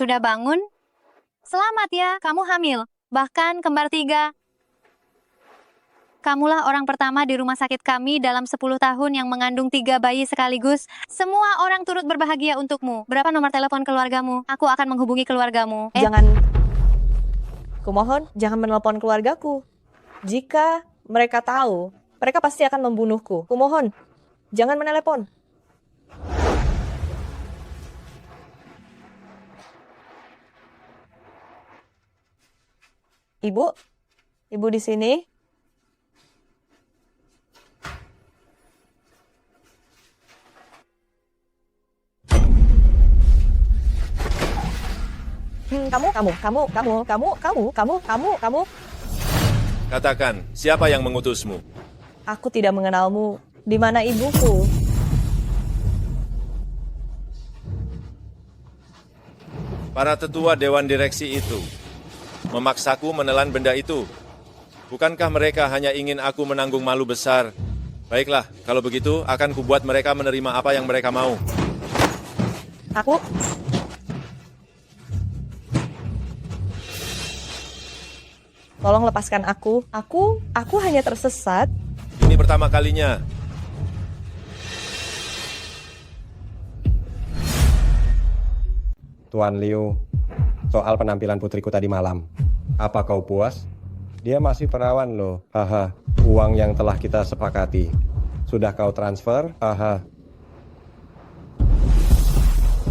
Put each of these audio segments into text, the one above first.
Sudah bangun? Selamat ya, kamu hamil. Bahkan kembar 3. Kamulah orang pertama di rumah sakit kami dalam 10 tahun yang mengandung 3 bayi sekaligus. Semua orang turut berbahagia untukmu. Berapa nomor telepon keluargamu? Aku akan menghubungi keluargamu. Kumohon, jangan menelpon keluargaku. Jika mereka tahu, mereka pasti akan membunuhku. Kumohon, jangan menelepon. Ibu? Ibu di sini? Kamu. Katakan, siapa yang mengutusmu? Aku tidak mengenalmu. Di mana ibuku? Para tetua Dewan Direksi itu memaksaku menelan benda itu. Bukankah mereka hanya ingin aku menanggung malu besar? Baiklah, kalau begitu akan kubuat mereka menerima apa yang mereka mau. Tolong lepaskan aku. Aku hanya tersesat. Ini pertama kalinya. Tuan Liu, soal penampilan putriku tadi malam. Apa kau puas? Dia masih perawan loh. Haha, uang yang telah kita sepakati. Sudah kau transfer? Haha.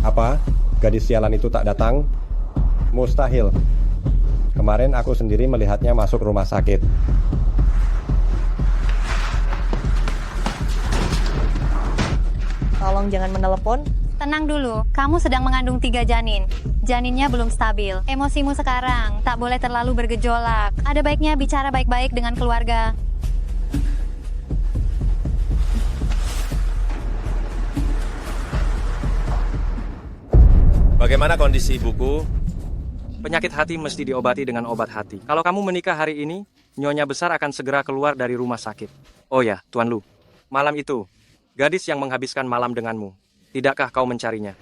Apa? Gadis sialan itu tak datang? Mustahil. Kemarin aku sendiri melihatnya masuk rumah sakit. Tolong jangan menelepon. Tenang dulu, kamu sedang mengandung 3 janin. Janinnya belum stabil. Emosimu sekarang tak boleh terlalu bergejolak. Ada baiknya bicara baik-baik dengan keluarga. Bagaimana kondisi ibuku? Penyakit hati mesti diobati dengan obat hati. Kalau kamu menikah hari ini, Nyonya besar akan segera keluar dari rumah sakit. Oh ya, Tuan Lu. Malam itu, gadis yang menghabiskan malam denganmu. Tidakkah kau mencarinya?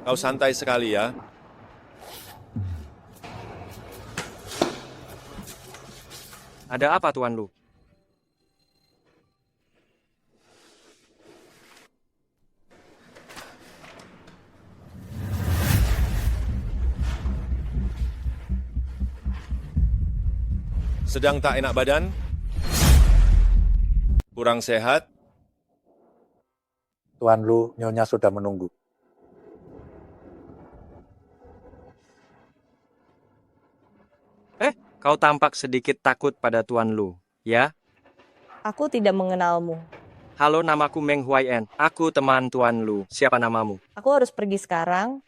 Kau santai sekali ya. Ada apa, Tuan Lu? Sedang tak enak badan? Kurang sehat? Tuan Lu, Nyonya sudah menunggu. Kau tampak sedikit takut pada Tuan Lu, ya? Aku tidak mengenalmu. Halo, namaku Meng Huaien. Aku teman Tuan Lu. Siapa namamu? Aku harus pergi sekarang.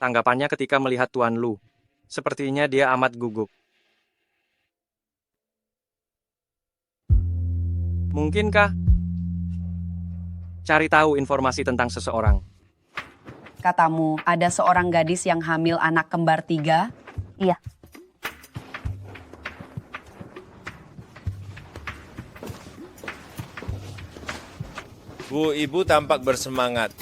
Tanggapannya ketika melihat Tuan Lu. Sepertinya dia amat gugup. Mungkinkah cari tahu informasi tentang seseorang? Katamu, ada seorang gadis yang hamil anak kembar 3? Iya. Bu, ibu tampak bersemangat.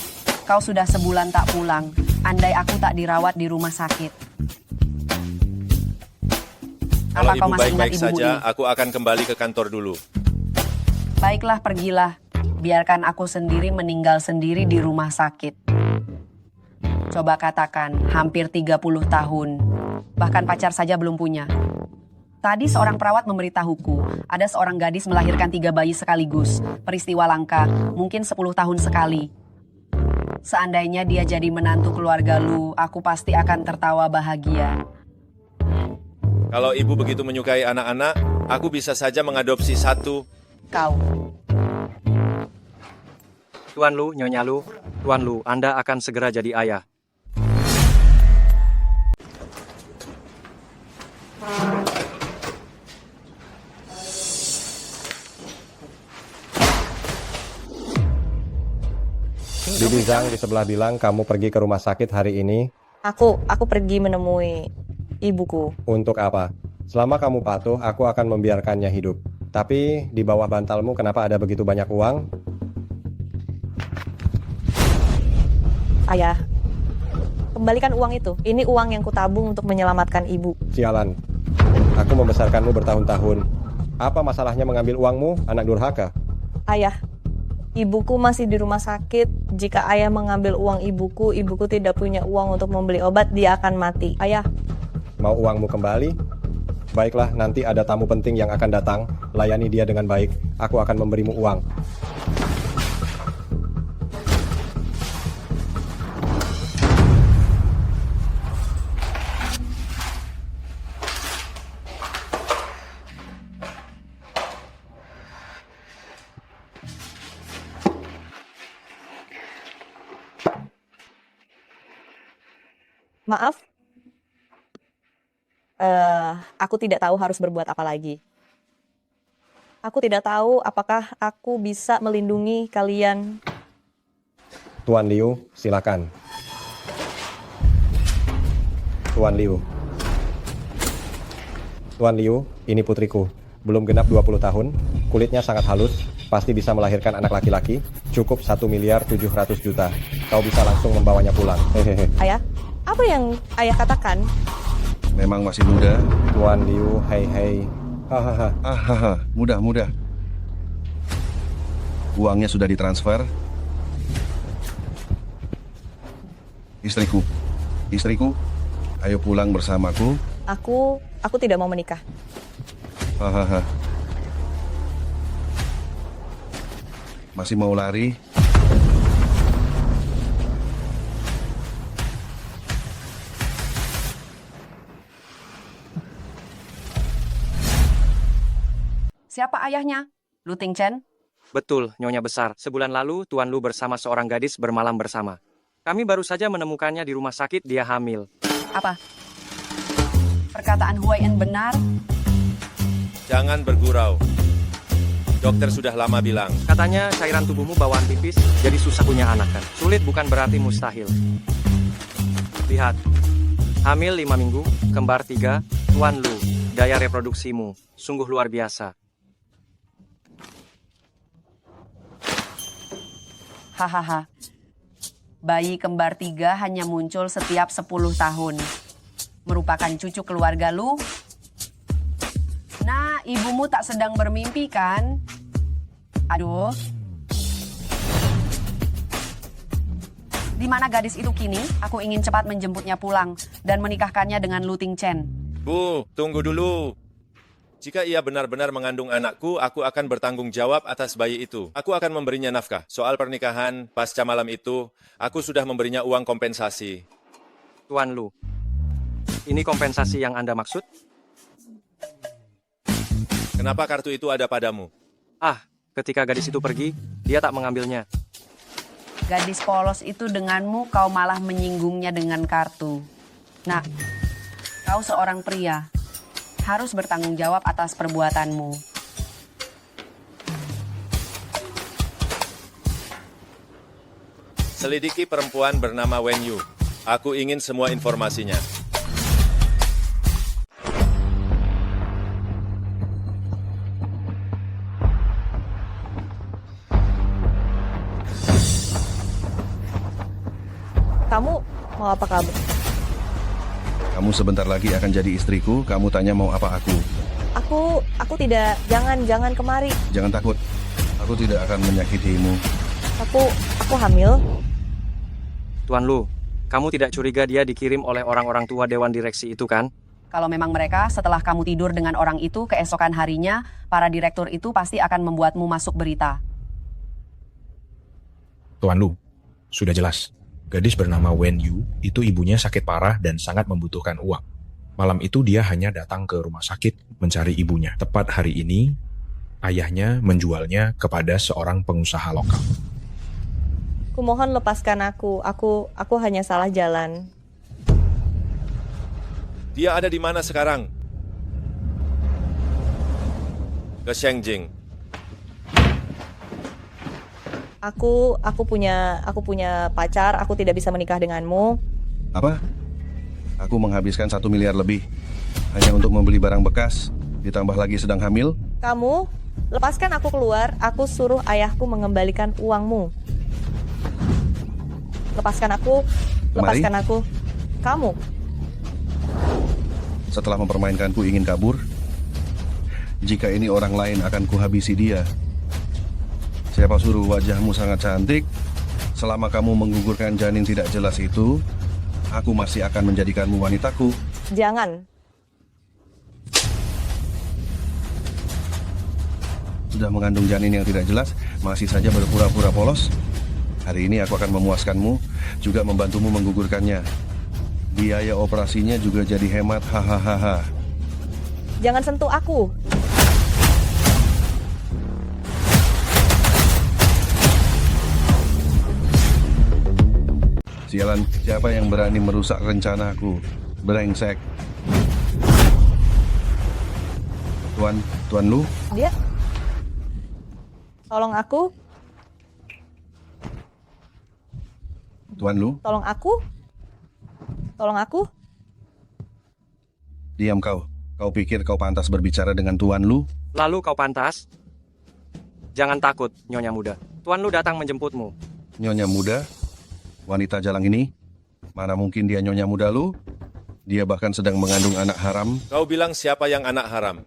Kau sudah sebulan tak pulang. Andai aku tak dirawat di rumah sakit. Kalau Apa kau ibu masih ingat baik-baik ibumu saja, ini? aku akan kembali ke kantor dulu. Baiklah, pergilah. Biarkan aku sendiri meninggal sendiri di rumah sakit. Coba katakan, hampir 30 tahun. Bahkan pacar saja belum punya. Tadi seorang perawat memberitahuku, ada seorang gadis melahirkan 3 bayi sekaligus. Peristiwa langka, mungkin 10 tahun sekali. Seandainya dia jadi menantu keluarga Lu, aku pasti akan tertawa bahagia. Kalau ibu begitu menyukai anak-anak, aku bisa saja mengadopsi satu. Kau. Tuan Lu, Nyonya Lu, Tuan Lu, Anda akan segera jadi ayah. Tadi Zhang di sebelah bilang kamu pergi ke rumah sakit hari ini. Aku pergi menemui ibuku. Untuk apa? Selama kamu patuh, aku akan membiarkannya hidup. Tapi di bawah bantalmu kenapa ada begitu banyak uang? Ayah, kembalikan uang itu. Ini uang yang kutabung untuk menyelamatkan ibu. Sialan. Aku membesarkanmu bertahun-tahun. Apa masalahnya mengambil uangmu, anak durhaka? Ayah, ibuku masih di rumah sakit. Jika ayah mengambil uang ibuku tidak punya uang untuk membeli obat, dia akan mati. Ayah, Mau uangmu kembali? Baiklah, nanti ada tamu penting yang akan datang. Layani dia dengan baik. Aku akan memberimu uang. maaf. Aku tidak tahu harus berbuat apa lagi. Aku tidak tahu apakah aku bisa melindungi kalian. Tuan Liu, silakan. Tuan Liu. Tuan Liu, ini putriku. Belum genap 20 tahun, kulitnya sangat halus, pasti bisa melahirkan anak laki-laki, cukup 1.700.000.000. Kau bisa langsung membawanya pulang. Hehehe. Ayah, apa yang ayah katakan? Memang masih muda. Tuan Liu, hei. Hahaha. Hahaha, mudah. Uangnya sudah ditransfer. Istriku, ayo pulang bersamaku. Aku tidak mau menikah. Hahaha. Masih mau lari? Siapa ayahnya? Lu Ting Chen? Betul, Nyonya Besar. Sebulan lalu, Tuan Lu bersama seorang gadis bermalam bersama. Kami baru saja menemukannya di rumah sakit, dia hamil. Apa? Perkataan Huayan benar? Jangan bergurau. Dokter sudah lama bilang. Katanya cairan tubuhmu bawaan pipis, jadi susah punya anak kan. Sulit bukan berarti mustahil. Lihat, hamil 5 minggu, kembar 3, Tuan Lu. Daya reproduksimu, sungguh luar biasa. Hahaha. Bayi kembar 3 hanya muncul setiap 10 tahun. Merupakan cucu keluarga lu? Nah, ibumu tak sedang bermimpi kan? Aduh. Di mana gadis itu kini? Aku ingin cepat menjemputnya pulang dan menikahkannya dengan Lu Ting Chen. Bu, tunggu dulu. Jika ia benar-benar mengandung anakku, aku akan bertanggung jawab atas bayi itu. Aku akan memberinya nafkah. Soal pernikahan, pasca malam itu, aku sudah memberinya uang kompensasi. Tuan Lu, ini kompensasi yang Anda maksud? Kenapa kartu itu ada padamu? Ketika gadis itu pergi, dia tak mengambilnya. Gadis polos itu denganmu, kau malah menyinggungnya dengan kartu. Nah, kau seorang pria, harus bertanggung jawab atas perbuatanmu. Selidiki perempuan bernama Wen Yu. Aku ingin semua informasinya. Kamu mau apa kamu? Kamu sebentar lagi akan jadi istriku, kamu tanya mau apa aku. Aku tidak, jangan kemari. Jangan takut, aku tidak akan menyakitimu. Aku hamil. Tuan Lu, kamu tidak curiga dia dikirim oleh orang-orang tua Dewan Direksi itu kan? Kalau memang mereka setelah kamu tidur dengan orang itu, keesokan harinya, para direktur itu pasti akan membuatmu masuk berita. Tuan Lu, sudah jelas. Gadis bernama Wen Yu itu ibunya sakit parah dan sangat membutuhkan uang. Malam itu dia hanya datang ke rumah sakit mencari ibunya. Tepat hari ini, ayahnya menjualnya kepada seorang pengusaha lokal. Kumohon lepaskan aku. Aku hanya salah jalan. Dia ada di mana sekarang? Ke Shengjing. Aku punya pacar, aku tidak bisa menikah denganmu. Apa? Aku menghabiskan 1 miliar lebih hanya untuk membeli barang bekas, ditambah lagi sedang hamil. Kamu lepaskan aku keluar, aku suruh ayahku mengembalikan uangmu. Lepaskan aku, Kemari. lepaskan aku. Kamu, Setelah mempermainkanku ingin kabur. Jika ini orang lain akan kuhabisi dia. Siapa suruh wajahmu sangat cantik? Selama kamu menggugurkan janin tidak jelas itu, aku masih akan menjadikanmu wanitaku. jangan. Sudah mengandung janin yang tidak jelas, masih saja berpura-pura polos. Hari ini aku akan memuaskanmu, juga membantumu menggugurkannya. Biaya operasinya juga jadi hemat, hahaha. Jangan sentuh aku. Sialan, siapa yang berani merusak rencanaku? Brengsek. Tuan Lu, Dia tolong aku, Tuan Lu, tolong aku. Tolong aku. diam kau. Kau pikir kau pantas berbicara dengan Tuan Lu? Lalu kau pantas? Jangan takut, Nyonya Muda. Tuan Lu datang menjemputmu. Nyonya muda? Wanita jalang ini? Mana mungkin dia nyonya muda Lu? Dia bahkan sedang mengandung anak haram. Kau bilang siapa yang anak haram?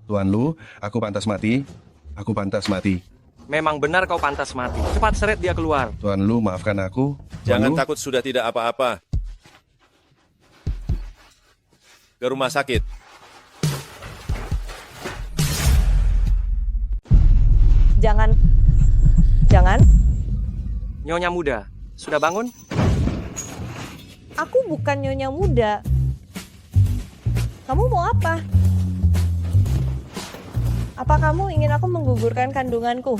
Tuan Lu, aku pantas mati. Aku pantas mati. Memang benar kau pantas mati. Cepat seret dia keluar. Tuan Lu, maafkan aku. Tuan Jangan Lu, takut, sudah tidak apa-apa. Ke rumah sakit. Jangan. Jangan. Nyonya Muda, sudah bangun? Aku bukan nyonya muda. Kamu mau apa? Apa kamu ingin aku menggugurkan kandunganku?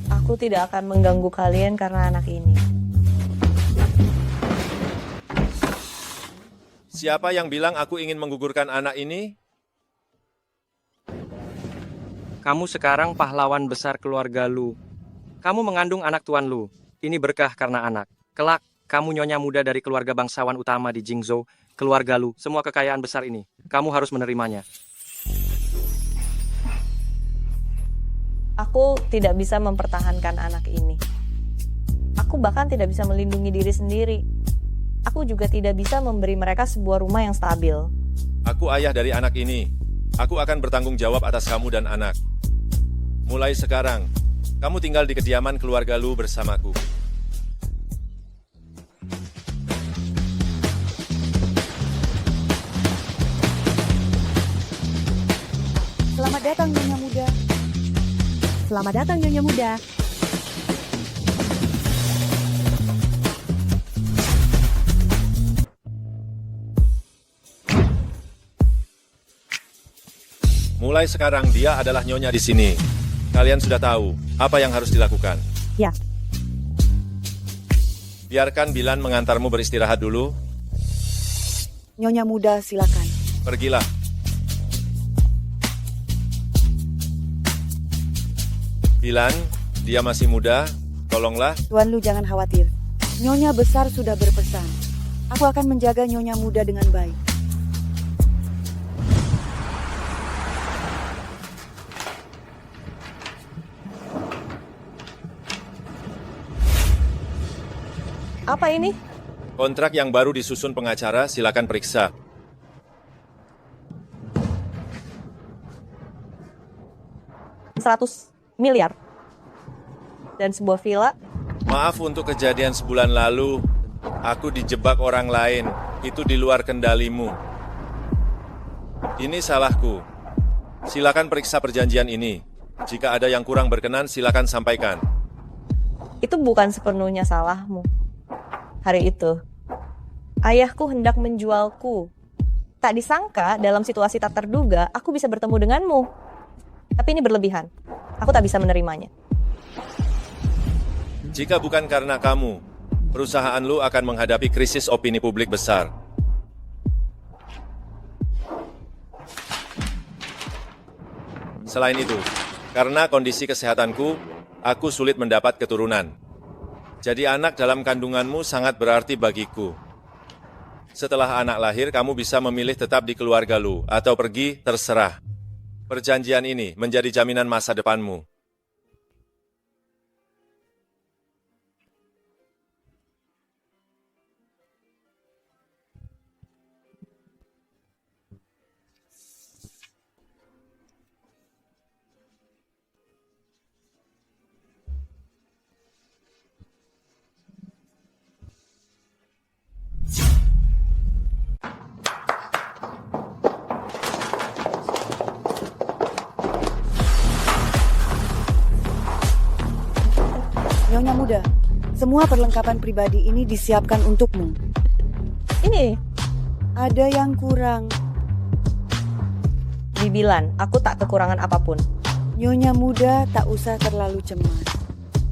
Aku tidak akan mengganggu kalian karena anak ini. Siapa yang bilang aku ingin menggugurkan anak ini? Kamu sekarang pahlawan besar keluarga Lu. Kamu mengandung anak Tuan Lu. Ini berkah karena anak. Kelak, kamu nyonya muda dari keluarga bangsawan utama di Jingzhou, keluarga Lu, semua kekayaan besar ini. Kamu harus menerimanya. Aku tidak bisa mempertahankan anak ini. Aku bahkan tidak bisa melindungi diri sendiri. Aku juga tidak bisa memberi mereka sebuah rumah yang stabil. Aku ayah dari anak ini. Aku akan bertanggung jawab atas kamu dan anak. Mulai sekarang, kamu tinggal di kediaman keluarga Lu bersamaku. Selamat datang Nyonya Muda. Selamat datang Nyonya Muda. Mulai sekarang dia adalah nyonya di sini. Kalian sudah tahu apa yang harus dilakukan. Ya. Biarkan Bilan mengantarmu beristirahat dulu. Nyonya Muda, silakan. Pergilah. Bilan, dia masih muda. Tolonglah. Tuan Lu jangan khawatir. Nyonya besar sudah berpesan. Aku akan menjaga Nyonya Muda dengan baik. Apa ini? Kontrak yang baru disusun pengacara, silakan periksa. $100 miliar. Dan sebuah villa. Maaf untuk kejadian sebulan lalu. Aku dijebak orang lain. Itu di luar kendalimu. Ini salahku. Silakan periksa perjanjian ini. Jika ada yang kurang berkenan, silakan sampaikan. Itu bukan sepenuhnya salahmu. Hari itu, ayahku hendak menjualku. Tak disangka, dalam situasi tak terduga, aku bisa bertemu denganmu. Tapi ini berlebihan. Aku tak bisa menerimanya. Jika bukan karena kamu, perusahaan lu akan menghadapi krisis opini publik besar. Selain itu, karena kondisi kesehatanku, aku sulit mendapat keturunan. Jadi anak dalam kandunganmu sangat berarti bagiku. Setelah anak lahir, kamu bisa memilih tetap di keluarga lu atau pergi, terserah. Perjanjian ini menjadi jaminan masa depanmu. Nyonya muda, semua perlengkapan pribadi ini disiapkan untukmu. Ini, Ada yang kurang. Bibilan, aku tak kekurangan apapun. Nyonya muda tak usah terlalu cemas.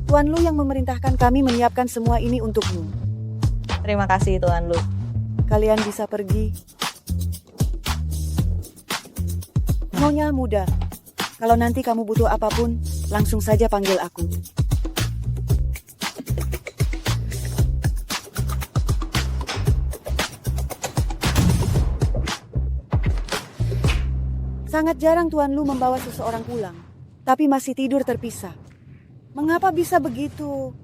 Tuan Lu yang memerintahkan kami menyiapkan semua ini untukmu. Terima kasih Tuan Lu. Kalian bisa pergi. Nyonya muda, kalau nanti kamu butuh apapun, langsung saja panggil aku. Sangat jarang Tuan Lu membawa seseorang pulang, tapi masih tidur terpisah. Mengapa bisa begitu?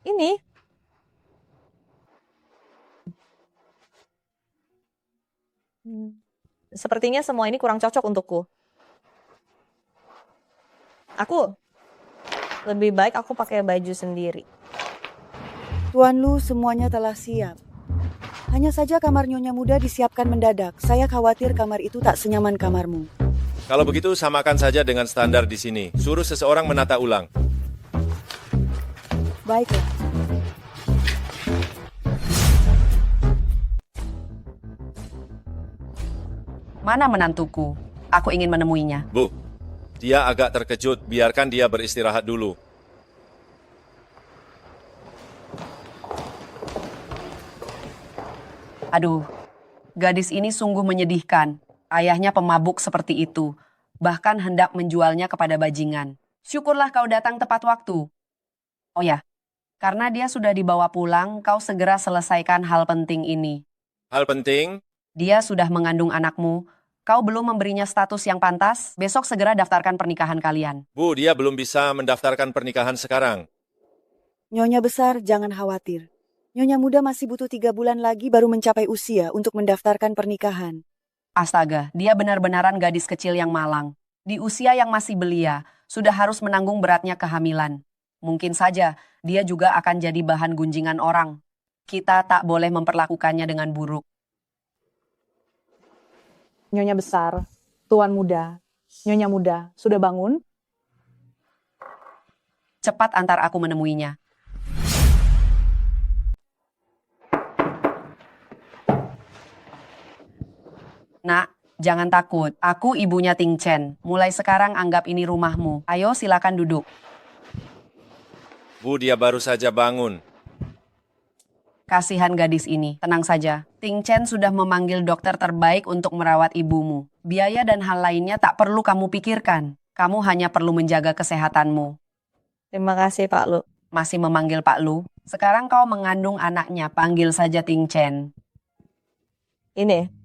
Ini, sepertinya semua ini kurang cocok untukku. Lebih baik aku pakai baju sendiri. Tuan Lu, semuanya telah siap. Hanya saja kamar Nyonya muda disiapkan mendadak. Saya khawatir kamar itu tak senyaman kamarmu. Kalau begitu, samakan saja dengan standar di sini. Suruh seseorang menata ulang. Baiklah. Mana menantuku? Aku ingin menemuinya. Bu, dia agak terkejut. Biarkan dia beristirahat dulu. Aduh, gadis ini sungguh menyedihkan. Ayahnya pemabuk seperti itu. Bahkan hendak menjualnya kepada bajingan. Syukurlah kau datang tepat waktu. Oh ya, karena dia sudah dibawa pulang, kau segera selesaikan hal penting ini. Hal penting, Dia sudah mengandung anakmu. Kau belum memberinya status yang pantas, besok segera daftarkan pernikahan kalian. Bu, dia belum bisa mendaftarkan pernikahan sekarang. Nyonya besar, jangan khawatir. Nyonya muda masih butuh 3 bulan lagi baru mencapai usia untuk mendaftarkan pernikahan. Astaga, dia benar-benaran gadis kecil yang malang. Di usia yang masih belia, sudah harus menanggung beratnya kehamilan. Mungkin saja, dia juga akan jadi bahan gunjingan orang. Kita tak boleh memperlakukannya dengan buruk. Nyonya besar, Tuan muda, Nyonya muda, sudah bangun? Cepat antar aku menemuinya. Nak, jangan takut. Aku ibunya Ting Chen. Mulai sekarang anggap ini rumahmu. Ayo silakan duduk. Bu, dia baru saja bangun. Kasihan gadis ini. Tenang saja. Ting Chen sudah memanggil dokter terbaik untuk merawat ibumu. Biaya dan hal lainnya tak perlu kamu pikirkan. Kamu hanya perlu menjaga kesehatanmu. Terima kasih Pak Lu. Masih memanggil Pak Lu? Sekarang kau mengandung anaknya. Panggil saja Ting Chen. Ini,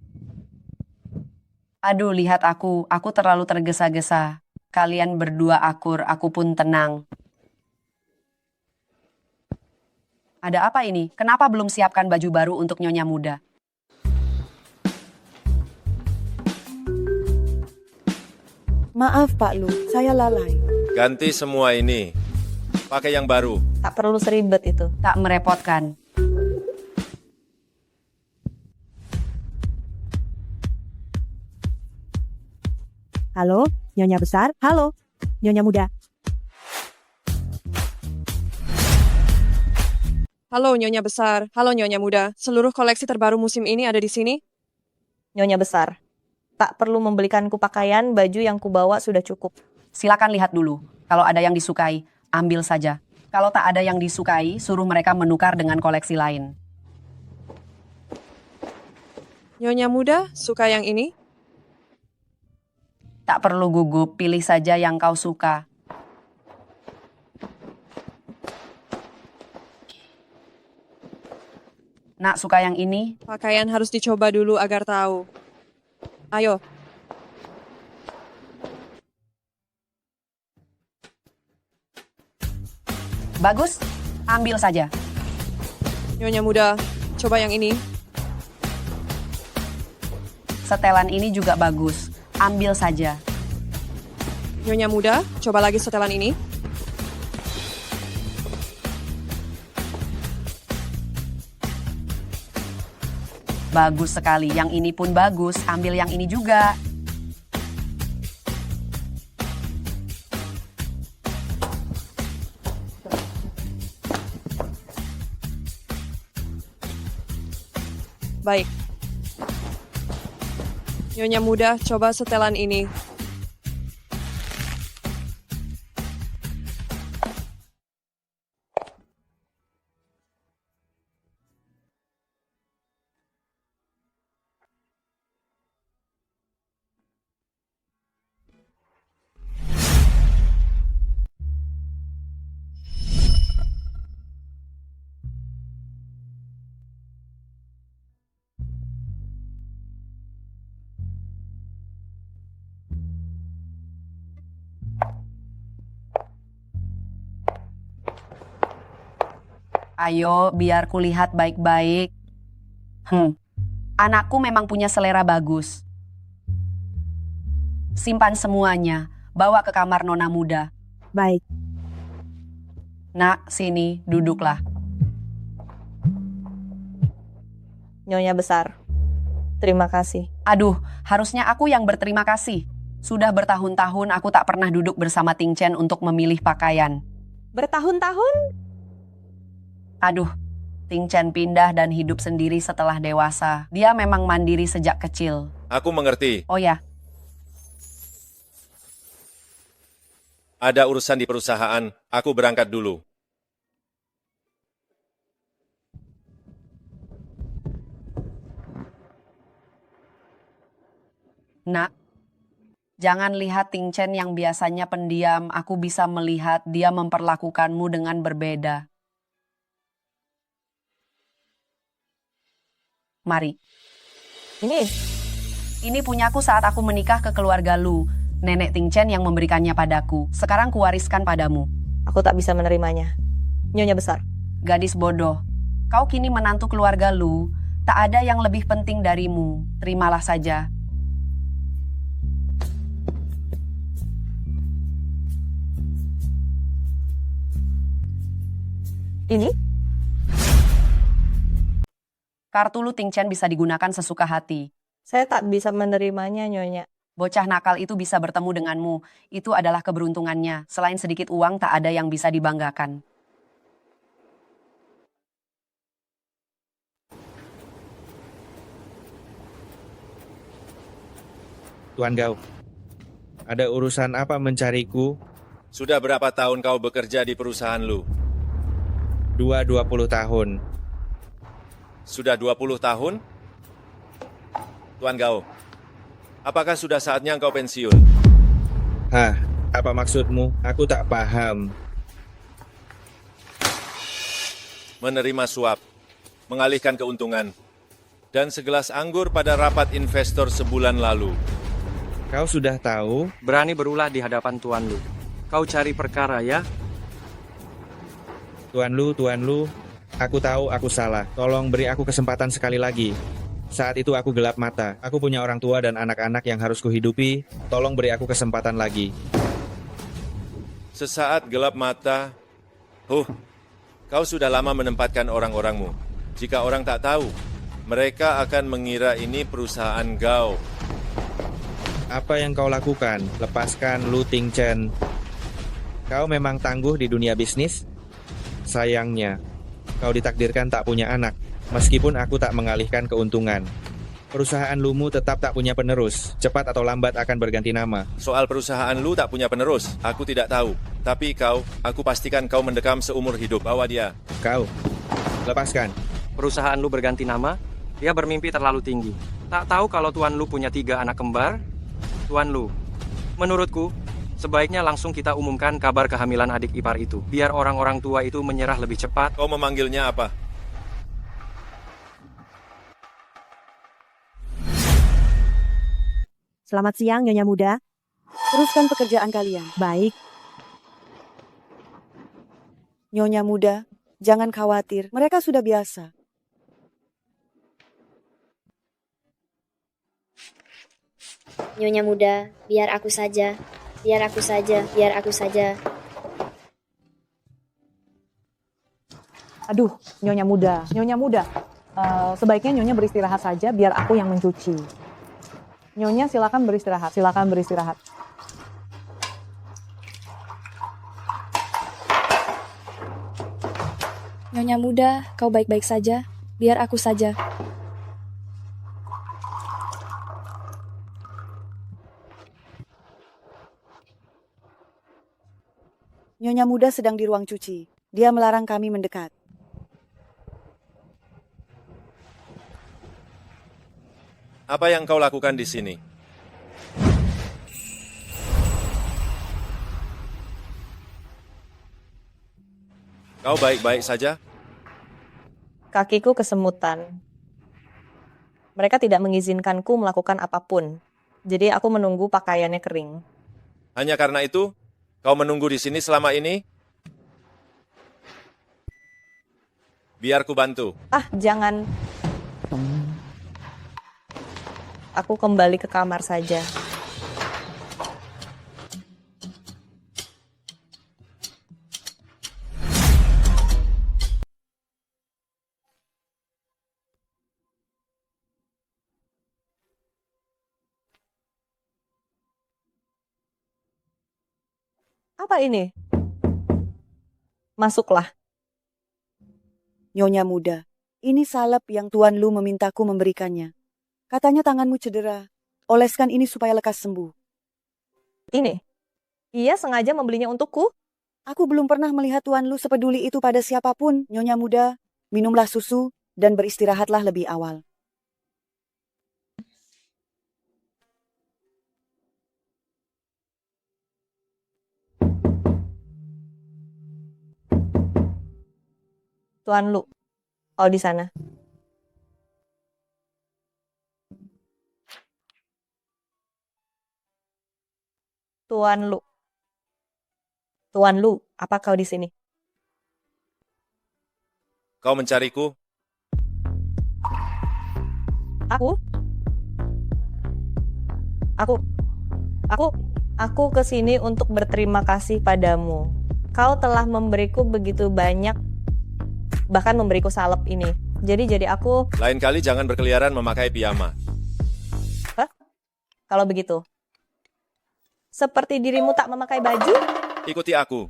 Aduh, lihat aku terlalu tergesa-gesa. Kalian berdua akur, aku pun tenang. Ada apa ini? Kenapa belum siapkan baju baru untuk Nyonya muda? Maaf Pak Lu, saya lalai. Ganti semua ini. Pakai yang baru. tak perlu seribet itu. Tak merepotkan. Halo, Nyonya besar. Halo, Nyonya muda. Halo Nyonya besar, halo Nyonya muda. Seluruh koleksi terbaru musim ini ada di sini? Nyonya besar, tak perlu membelikanku pakaian, baju yang kubawa sudah cukup. Silakan lihat dulu. Kalau ada yang disukai, ambil saja. Kalau tak ada yang disukai, suruh mereka menukar dengan koleksi lain. Nyonya muda, suka yang ini? Tak perlu gugup, pilih saja yang kau suka. Nak, suka yang ini? Pakaian harus dicoba dulu agar tahu. Ayo, Bagus? Ambil saja. Nyonya muda, coba yang ini. Setelan ini juga bagus. Ambil saja. Nyonya muda, coba lagi setelan ini. Bagus sekali. Yang ini pun bagus. Ambil yang ini juga. Baik. Nyonya muda, coba setelan ini. Ayo, biar kulihat baik-baik. Anakku memang punya selera bagus. Simpan semuanya. Bawa ke kamar nona muda. Baik. Nak, sini, duduklah. Nyonya besar, terima kasih. Aduh, harusnya aku yang berterima kasih. Sudah bertahun-tahun aku tak pernah duduk bersama Ting Chen untuk memilih pakaian. Bertahun-tahun? Aduh, Ting Chen pindah dan hidup sendiri setelah dewasa. Dia memang mandiri sejak kecil. Aku mengerti. Oh ya, Ada urusan di perusahaan, aku berangkat dulu. Nak. Jangan lihat Ting Chen yang biasanya pendiam. Aku bisa melihat dia memperlakukanmu dengan berbeda. Mari. Ini punyaku saat aku menikah ke keluarga Lu. Nenek Ting Chen yang memberikannya padaku. Sekarang kuwariskan padamu. Aku tak bisa menerimanya. Nyonya besar. Gadis bodoh. Kau kini menantu keluarga Lu. Tak ada yang lebih penting darimu. Terimalah saja. Ini? Kartu Lu Ting Chen bisa digunakan sesuka hati. Saya tak bisa menerimanya, Nyonya. Bocah nakal itu bisa bertemu denganmu. Itu adalah keberuntungannya. Selain sedikit uang, tak ada yang bisa dibanggakan. Tuan Gao, ada urusan apa mencariku? Sudah berapa tahun kau bekerja di perusahaan lu? 20 tahun. Sudah 20 tahun? Tuan Gao, apakah sudah saatnya engkau pensiun? Hah, apa maksudmu? Aku tak paham. Menerima suap, mengalihkan keuntungan, dan segelas anggur pada rapat investor sebulan lalu. Kau sudah tahu? Berani berulah di hadapan Tuan Lu. Kau cari perkara ya? Tuan Lu, aku tahu aku salah. Tolong beri aku kesempatan sekali lagi. Saat itu aku gelap mata. Aku punya orang tua dan anak-anak yang harus kuhidupi. Tolong beri aku kesempatan lagi. Sesaat gelap mata, kau sudah lama menempatkan orang-orangmu. Jika orang tak tahu, mereka akan mengira ini perusahaan Gao. Apa yang kau lakukan? Lepaskan Lu Ting Chen. Kau memang tangguh di dunia bisnis? Sayangnya, kau ditakdirkan tak punya anak. Meskipun aku tak mengalihkan keuntungan. Perusahaan Lumu tetap tak punya penerus. Cepat atau lambat akan berganti nama. Soal perusahaan lu tak punya penerus, aku tidak tahu. Tapi aku pastikan kau mendekam seumur hidup. Bawa dia. Kau, lepaskan. Perusahaan Lu berganti nama? Dia bermimpi terlalu tinggi. Tak tahu kalau Tuan Lu punya 3 anak kembar? Tuan Lu, menurutku, sebaiknya langsung kita umumkan kabar kehamilan adik ipar itu. Biar orang-orang tua itu menyerah lebih cepat. Kau memanggilnya apa? Selamat siang, Nyonya Muda. Teruskan pekerjaan kalian. Baik. Nyonya Muda, jangan khawatir. Mereka sudah biasa. Nyonya Muda, biar aku saja. Biar aku saja, biar aku saja. Aduh, Nyonya Muda, Nyonya Muda. Sebaiknya Nyonya beristirahat saja biar aku yang mencuci. Nyonya silakan beristirahat, silakan beristirahat. Nyonya Muda, kau baik-baik saja. Biar aku saja. Nyonya Muda sedang di ruang cuci. Dia melarang kami mendekat. Apa yang kau lakukan di sini? Kau baik-baik saja? Kakiku kesemutan. Mereka tidak mengizinkanku melakukan apapun. Jadi aku menunggu pakaiannya kering. Hanya karena itu, kau menunggu di sini selama ini? Biar ku bantu. Ah, jangan. Aku kembali ke kamar saja. Apa ini? Masuklah. Nyonya Muda, ini salep yang Tuan Lu memintaku memberikannya. Katanya tanganmu cedera. Oleskan ini supaya lekas sembuh. Ini? Ia sengaja membelinya untukku? Aku belum pernah melihat Tuan Lu sepeduli itu pada siapapun, Nyonya Muda. Minumlah susu dan beristirahatlah lebih awal. Tuan Lu, kau di sana. Tuan Lu. Tuan Lu, apa kau di sini? Kau mencariku? Aku ke sini untuk berterima kasih padamu. Kau telah memberiku begitu banyak, bahkan memberiku salep ini. Jadi aku... Lain kali jangan berkeliaran memakai piyama. Hah? Kalau begitu. Seperti dirimu tak memakai baju? Ikuti aku.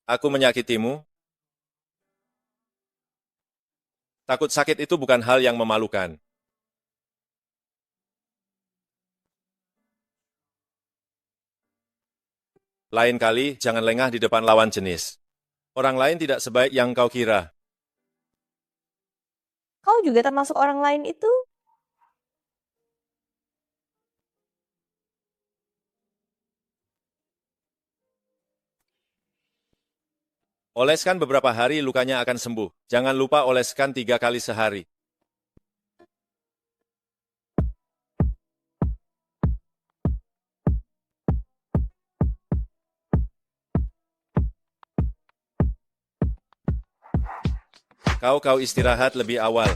Aku menyakitimu? Takut sakit itu bukan hal yang memalukan. Lain kali, jangan lengah di depan lawan jenis. Orang lain tidak sebaik yang kau kira. Kau juga termasuk orang lain itu? Oleskan beberapa hari, lukanya akan sembuh. Jangan lupa oleskan 3 kali sehari. Kau istirahat lebih awal.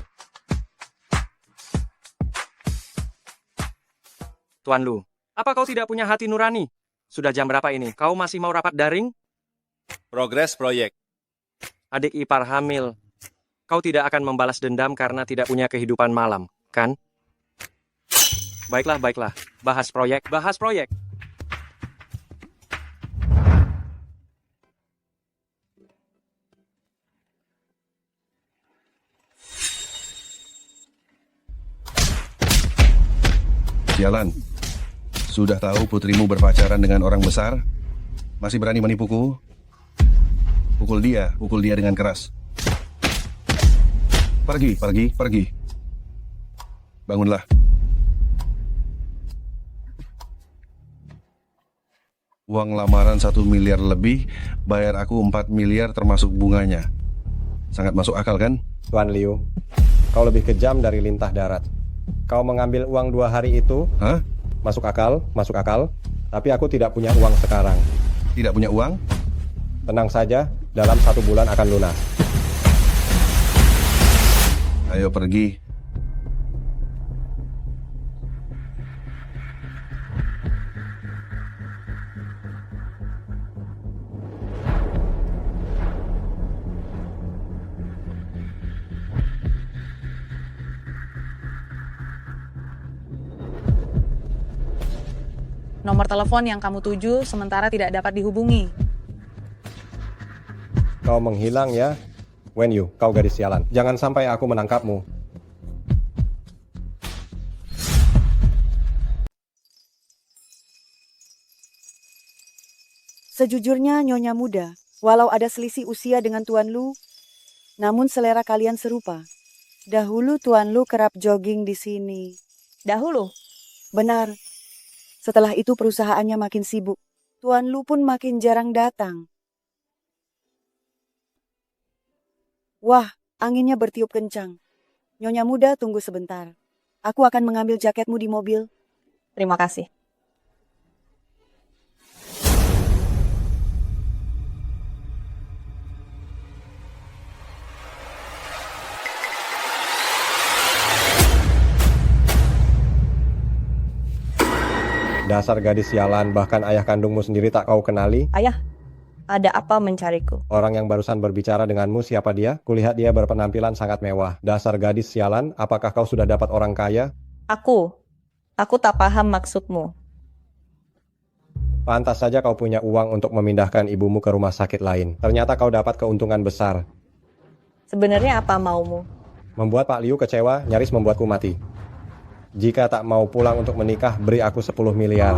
Tuan Lu, apa kau tidak punya hati nurani? Sudah jam berapa ini? Kau masih mau rapat daring? Progres proyek. Adik ipar hamil. Kau tidak akan membalas dendam karena tidak punya kehidupan malam, kan? Baiklah, baiklah. Bahas proyek, bahas proyek. sialan. Sudah tahu putrimu berpacaran dengan orang besar? Masih berani menipuku? Pukul dia dengan keras. Pergi. Bangunlah. Uang lamaran 1 miliar lebih, bayar aku 4 miliar termasuk bunganya. Sangat masuk akal kan? Tuan Liu, kau lebih kejam dari lintah darat. Kau mengambil uang 2 hari itu? Hah? Masuk akal. Tapi aku tidak punya uang sekarang. Tidak punya uang? Tenang saja, dalam 1 bulan akan lunas. Ayo pergi. Nomor telepon yang kamu tuju sementara tidak dapat dihubungi. Kau menghilang ya, Wen Yu, kau gadis sialan. Jangan sampai aku menangkapmu. Sejujurnya, Nyonya Muda, walau ada selisih usia dengan Tuan Lu, namun selera kalian serupa. Dahulu Tuan Lu kerap jogging di sini. Dahulu? Benar. Setelah itu perusahaannya makin sibuk. Tuan Lu pun makin jarang datang. Wah, anginnya bertiup kencang. Nyonya Muda, tunggu sebentar. Aku akan mengambil jaketmu di mobil. Terima kasih. Dasar gadis sialan, bahkan ayah kandungmu sendiri tak kau kenali. Ayah, ada apa mencariku? Orang yang barusan berbicara denganmu, siapa dia? Kulihat dia berpenampilan sangat mewah. Dasar gadis sialan, apakah kau sudah dapat orang kaya? Aku tak paham maksudmu. Pantas saja kau punya uang untuk memindahkan ibumu ke rumah sakit lain. Ternyata kau dapat keuntungan besar. Sebenarnya apa maumu? Membuat Pak Liu kecewa, nyaris membuatku mati. Jika tak mau pulang untuk menikah, beri aku 10 miliar.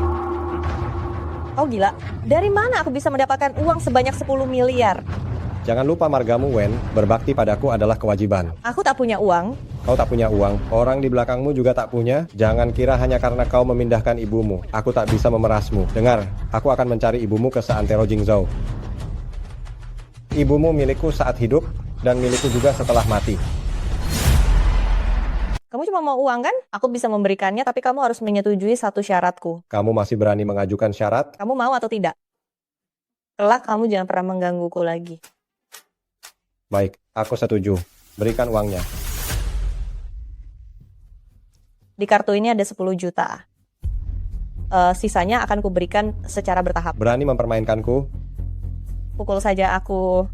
Oh gila, dari mana aku bisa mendapatkan uang sebanyak 10 miliar? Jangan lupa margamu, Wen. Berbakti padaku adalah kewajiban. Aku tak punya uang. Kau tak punya uang, orang di belakangmu juga tak punya. Jangan kira hanya karena kau memindahkan ibumu, aku tak bisa memerasmu. Dengar, aku akan mencari ibumu ke Seantero Jingzhou. Ibumu milikku saat hidup, dan milikku juga setelah mati. Kamu cuma mau uang kan? Aku bisa memberikannya, tapi kamu harus menyetujui satu syaratku. Kamu masih berani mengajukan syarat? Kamu mau atau tidak? Kelak kamu jangan pernah menggangguku lagi. Baik, aku setuju. Berikan uangnya. Di kartu ini ada 10 juta. Sisanya akan kuberikan secara bertahap. Berani mempermainkanku? Pukul saja aku.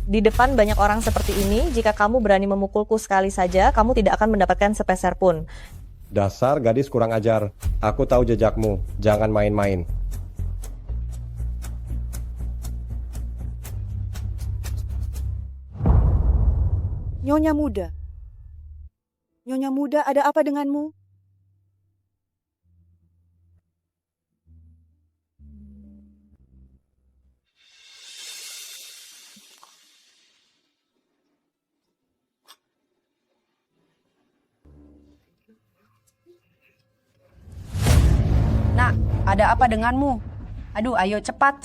Di depan banyak orang seperti ini, jika kamu berani memukulku sekali saja, kamu tidak akan mendapatkan sepeser pun. Dasar gadis kurang ajar. Aku tahu jejakmu. Jangan main-main. Nyonya Muda. Nyonya Muda, ada apa denganmu? Nak, ada apa denganmu? Aduh, ayo cepat.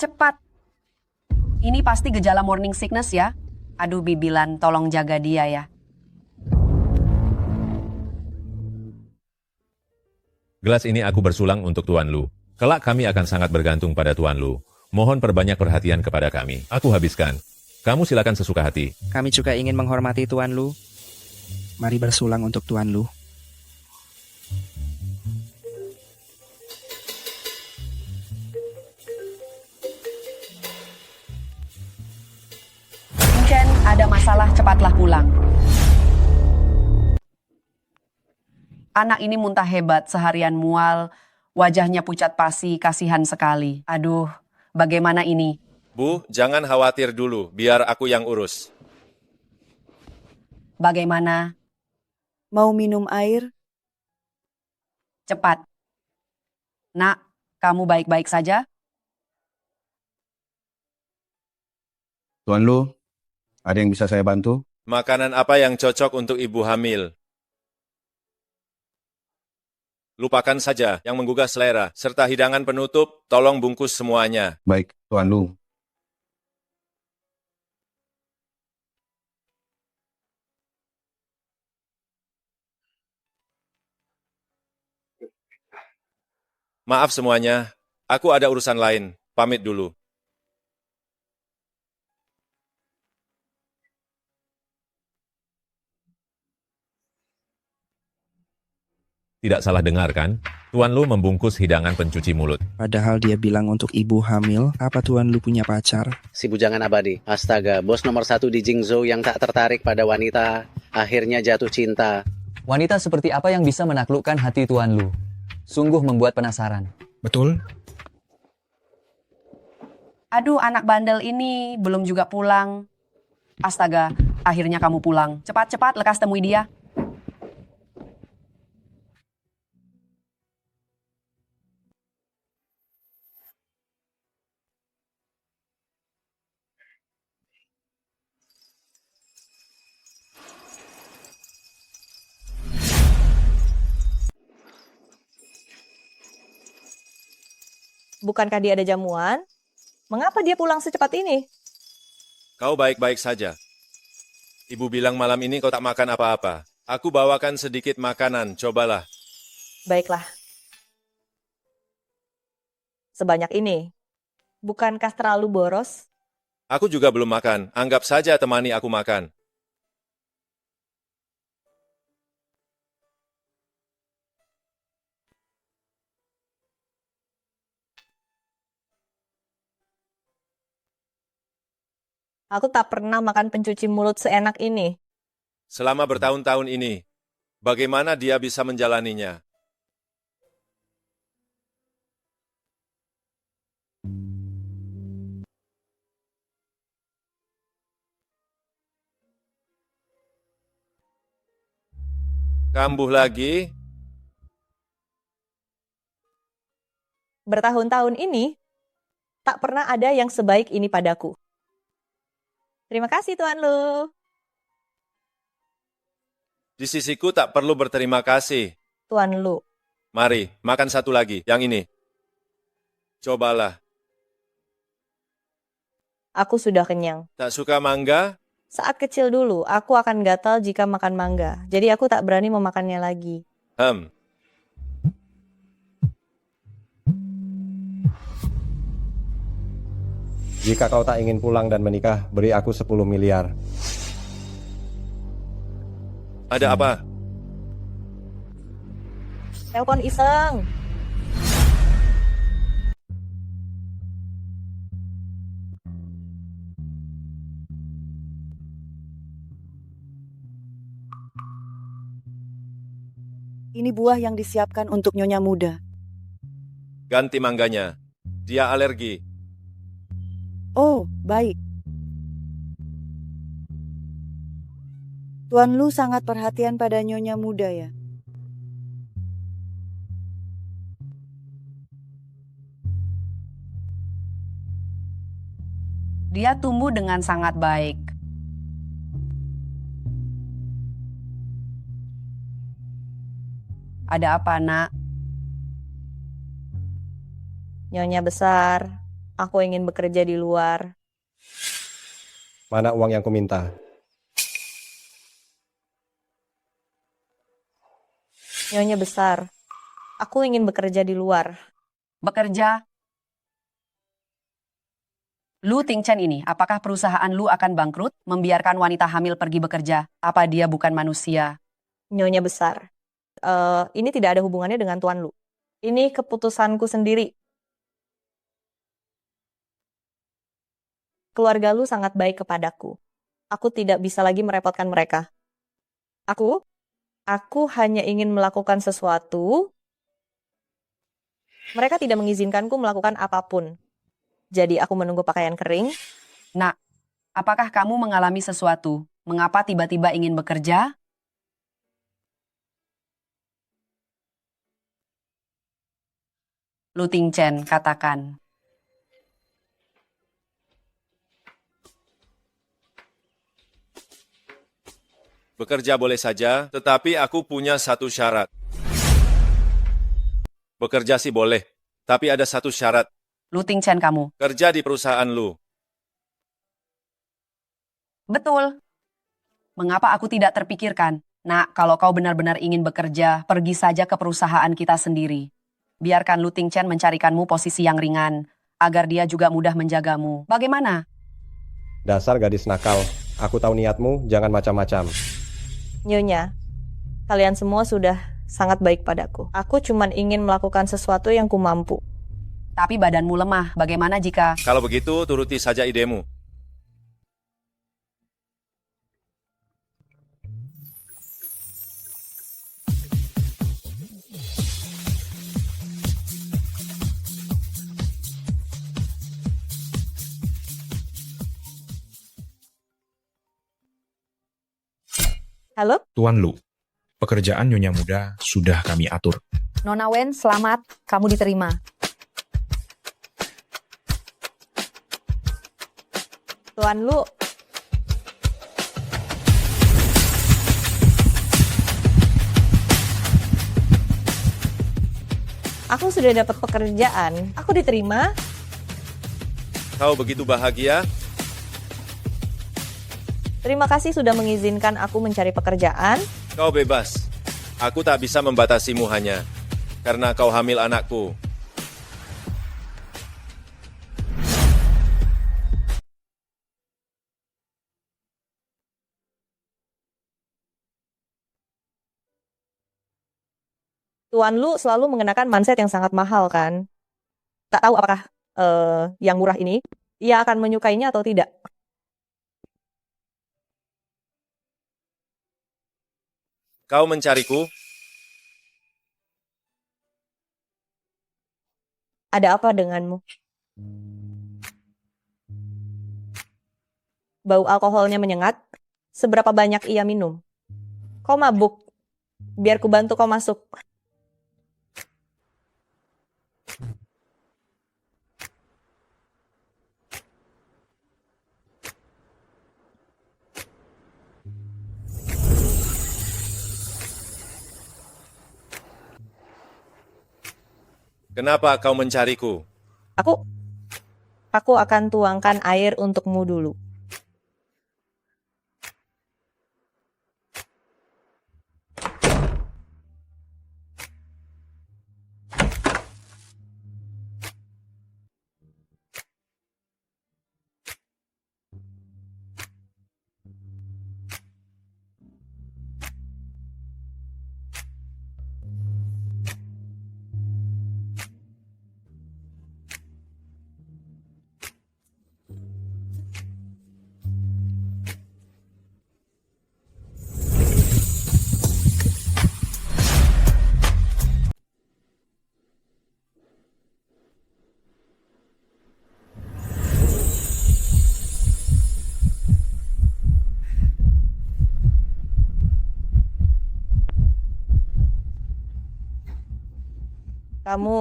Ini pasti gejala morning sickness ya. Aduh, Bibilan, tolong jaga dia ya. Gelas ini aku bersulang untuk Tuan Lu. Kelak kami akan sangat bergantung pada Tuan Lu. Mohon perbanyak perhatian kepada kami. Aku habiskan. Kamu silakan sesuka hati. Kami juga ingin menghormati Tuan Lu. Mari bersulang untuk Tuan Lu. Chen, ada masalah, cepatlah pulang. Anak ini muntah hebat, seharian mual, wajahnya pucat pasi, kasihan sekali. Aduh, bagaimana ini? Bu, jangan khawatir dulu, biar aku yang urus. Bagaimana? Mau minum air? Cepat. Nak, kamu baik-baik saja? Tuan Lu, ada yang bisa saya bantu? Makanan apa yang cocok untuk ibu hamil? Lupakan saja yang menggugah selera, serta hidangan penutup, tolong bungkus semuanya. Baik, Tuan Lu. Maaf semuanya, aku ada urusan lain. Pamit dulu. Tidak salah dengar kan? Tuan Lu membungkus hidangan pencuci mulut. Padahal dia bilang untuk ibu hamil, apa Tuan Lu punya pacar? Si bujangan abadi. Astaga, bos nomor 1 di Jingzhou yang tak tertarik pada wanita, akhirnya jatuh cinta. Wanita seperti apa yang bisa menaklukkan hati Tuan Lu? Sungguh membuat penasaran. Betul? Aduh, anak bandel ini belum juga pulang. Astaga, akhirnya kamu pulang. Cepat-cepat lekas temui dia. Bukankah dia ada jamuan? Mengapa dia pulang secepat ini? Kau baik-baik saja. Ibu bilang malam ini kau tak makan apa-apa. Aku bawakan sedikit makanan, cobalah. Baiklah. Sebanyak ini. Bukankah terlalu boros? Aku juga belum makan, anggap saja temani aku makan. Aku tak pernah makan pencuci mulut seenak ini. Selama bertahun-tahun ini, bagaimana dia bisa menjalaninya? Kambuh lagi? Bertahun-tahun ini, tak pernah ada yang sebaik ini padaku. Terima kasih Tuan Lu. Di sisiku tak perlu berterima kasih. Tuan Lu. Mari, makan satu lagi, yang ini. Cobalah. Aku sudah kenyang. Tak suka mangga? Saat kecil dulu, aku akan gatal jika makan mangga. Jadi aku tak berani memakannya lagi. Jika kau tak ingin pulang dan menikah, beri aku 10 miliar. Ada apa? Telepon iseng. Ini buah yang disiapkan untuk Nyonya Muda. Ganti mangganya. Dia alergi. Oh, baik. Tuan Lu sangat perhatian pada Nyonya Muda ya. Dia tumbuh dengan sangat baik. Ada apa, Nak? Nyonya besar, aku ingin bekerja di luar. Mana uang yang kuminta? Nyonya besar, aku ingin bekerja di luar. Bekerja? Lu Tingchen ini, apakah perusahaan lu akan bangkrut? Membiarkan wanita hamil pergi bekerja? Apa dia bukan manusia? Nyonya besar, ini tidak ada hubungannya dengan Tuan Lu. Ini keputusanku sendiri. Keluarga Lu sangat baik kepadaku. Aku tidak bisa lagi merepotkan mereka. Aku hanya ingin melakukan sesuatu. Mereka tidak mengizinkanku melakukan apapun. Jadi aku menunggu pakaian kering. Nak, apakah kamu mengalami sesuatu? Mengapa tiba-tiba ingin bekerja? Lu Ting Chen, katakan. Bekerja boleh saja, tetapi aku punya satu syarat. Bekerja sih boleh, tapi ada satu syarat. Lu Ting Chen kamu. Kerja di perusahaan lu. Betul. Mengapa aku tidak terpikirkan? Nak, kalau kau benar-benar ingin bekerja, pergi saja ke perusahaan kita sendiri. Biarkan Lu Ting Chen mencarikanmu posisi yang ringan, agar dia juga mudah menjagamu. Bagaimana? Dasar gadis nakal. Aku tahu niatmu, jangan macam-macam. Nyonya, kalian semua sudah sangat baik padaku. Aku cuman ingin melakukan sesuatu yang kumampu. Tapi badanmu lemah, bagaimana jika... Kalau begitu, turuti saja idemu. Halo? Tuan Lu, pekerjaan Nyonya Muda sudah kami atur. Nona Wen, selamat. Kamu diterima. Tuan Lu, aku sudah dapat pekerjaan. Aku diterima. Kau begitu bahagia? Terima kasih sudah mengizinkan aku mencari pekerjaan. Kau bebas. Aku tak bisa membatasimu hanya karena kau hamil anakku. Tuan Lu selalu mengenakan manset yang sangat mahal kan? Tak tahu apakah yang murah ini ia akan menyukainya atau tidak. Kau mencariku? Ada apa denganmu? Bau alkoholnya menyengat. Seberapa banyak ia minum? Kau mabuk. Biar ku bantu kau masuk. Kenapa kau mencariku? Aku akan tuangkan air untukmu dulu.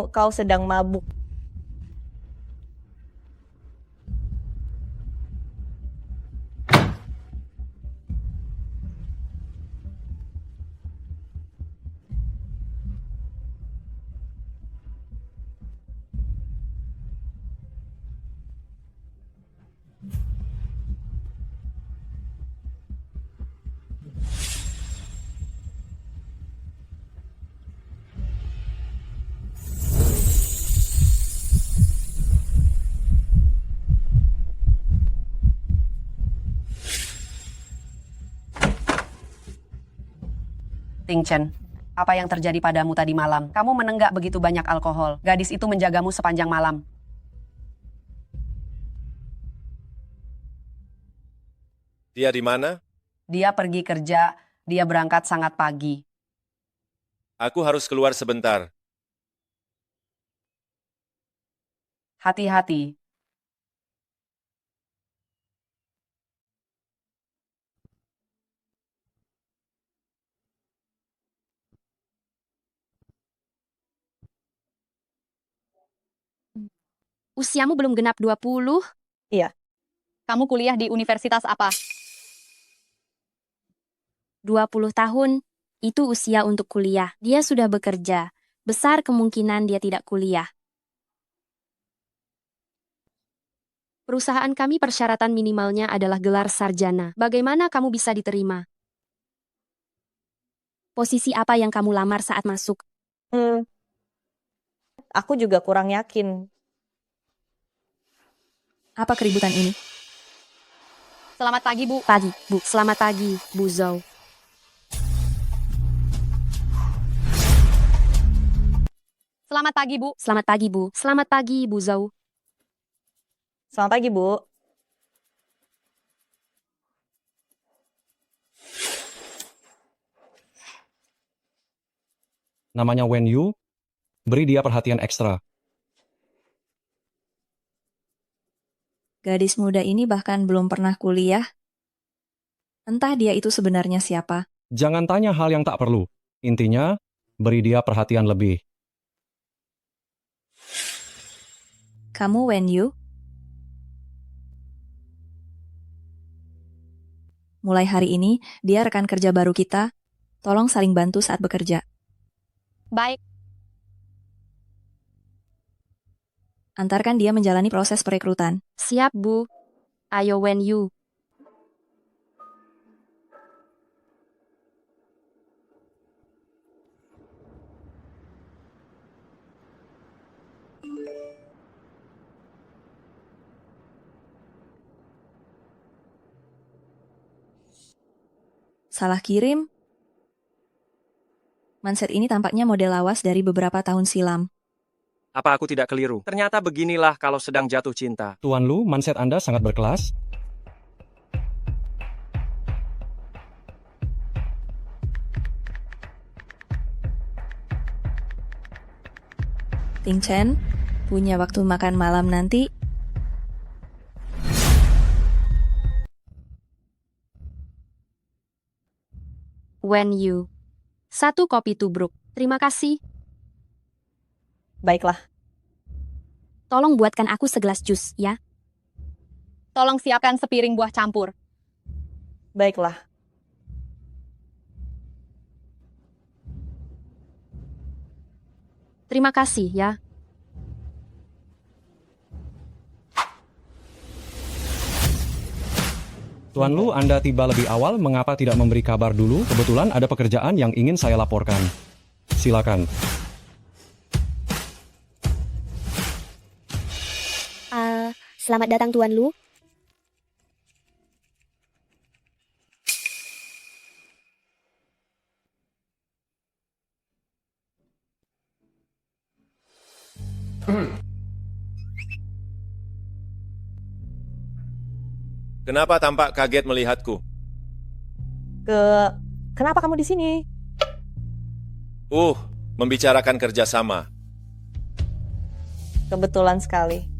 Kau sedang mabuk. Ting Chen, apa yang terjadi padamu tadi malam? Kamu menenggak begitu banyak alkohol. Gadis itu menjagamu sepanjang malam. Dia di mana? Dia pergi kerja, dia berangkat sangat pagi. Aku harus keluar sebentar. Hati-hati. Usiamu belum genap 20? Iya. Kamu kuliah di universitas apa? 20 tahun. Itu usia untuk kuliah. Dia sudah bekerja. Besar kemungkinan dia tidak kuliah. Perusahaan kami persyaratan minimalnya adalah gelar sarjana. Bagaimana kamu bisa diterima? Posisi apa yang kamu lamar saat masuk? Aku juga kurang yakin. Apa keributan ini? Selamat pagi, Bu. Pagi, Bu. Selamat pagi, Bu Zhou. Selamat pagi, Bu. Selamat pagi, Bu. Selamat pagi, Bu Zhou. Selamat pagi, Bu. Namanya Wen Yu, beri dia perhatian ekstra. Gadis muda ini bahkan belum pernah kuliah. Entah dia itu sebenarnya siapa. Jangan tanya hal yang tak perlu. Intinya, beri dia perhatian lebih. Kamu Wen Yu? Mulai hari ini, dia rekan kerja baru kita. Tolong saling bantu saat bekerja. Baik. Antarkan dia menjalani proses perekrutan. Siap, Bu. Ayo, Wen Yu. Salah kirim? Manset ini tampaknya model lawas dari beberapa tahun silam. Apa aku tidak keliru? Ternyata beginilah kalau sedang jatuh cinta. Tuan Lu, manset Anda sangat berkelas. Ting Chen, punya waktu makan malam nanti? Wen Yu. 1 kopi tubruk. Terima kasih. Baiklah. Tolong buatkan aku segelas jus, ya. Tolong siapkan sepiring buah campur. Baiklah. Terima kasih, ya. Tuan Lu, Anda tiba lebih awal, mengapa tidak memberi kabar dulu? Kebetulan ada pekerjaan yang ingin saya laporkan. Silakan. Selamat datang Tuan Lu. Kenapa tampak kaget melihatku? Kenapa kamu di sini? Membicarakan kerjasama. Kebetulan sekali.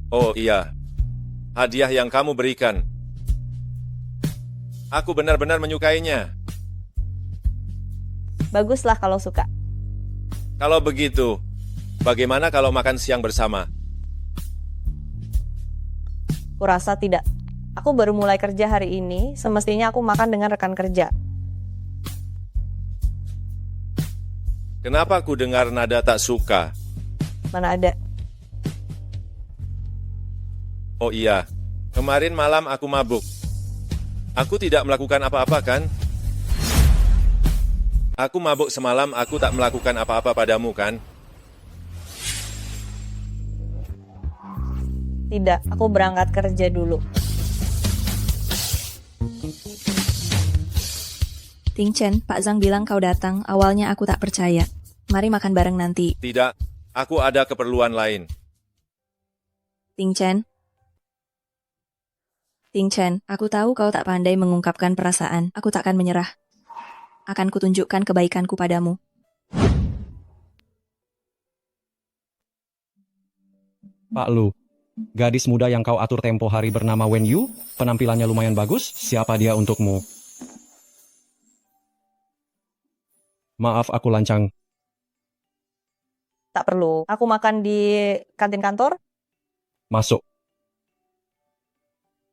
Oh iya, hadiah yang kamu berikan. Aku benar-benar menyukainya. Baguslah kalau suka. Kalau begitu, bagaimana kalau makan siang bersama? Kurasa tidak. Aku baru mulai kerja hari ini, semestinya aku makan dengan rekan kerja. Kenapa aku dengar nada tak suka? Mana ada. Oh iya, kemarin malam aku mabuk. Aku tidak melakukan apa-apa kan? Aku mabuk semalam, aku tak melakukan apa-apa padamu kan? Tidak, aku berangkat kerja dulu. Ting Chen, Pak Zhang bilang kau datang. Awalnya aku tak percaya. Mari makan bareng nanti. Tidak, aku ada keperluan lain. Ting Chen. Ting Chen, aku tahu kau tak pandai mengungkapkan perasaan. Aku takkan menyerah. Akan kutunjukkan kebaikanku padamu. Pak Lu, gadis muda yang kau atur tempo hari bernama Wen Yu, penampilannya lumayan bagus. Siapa dia untukmu? Maaf aku lancang. Tak perlu. Aku makan di kantin kantor. Masuk.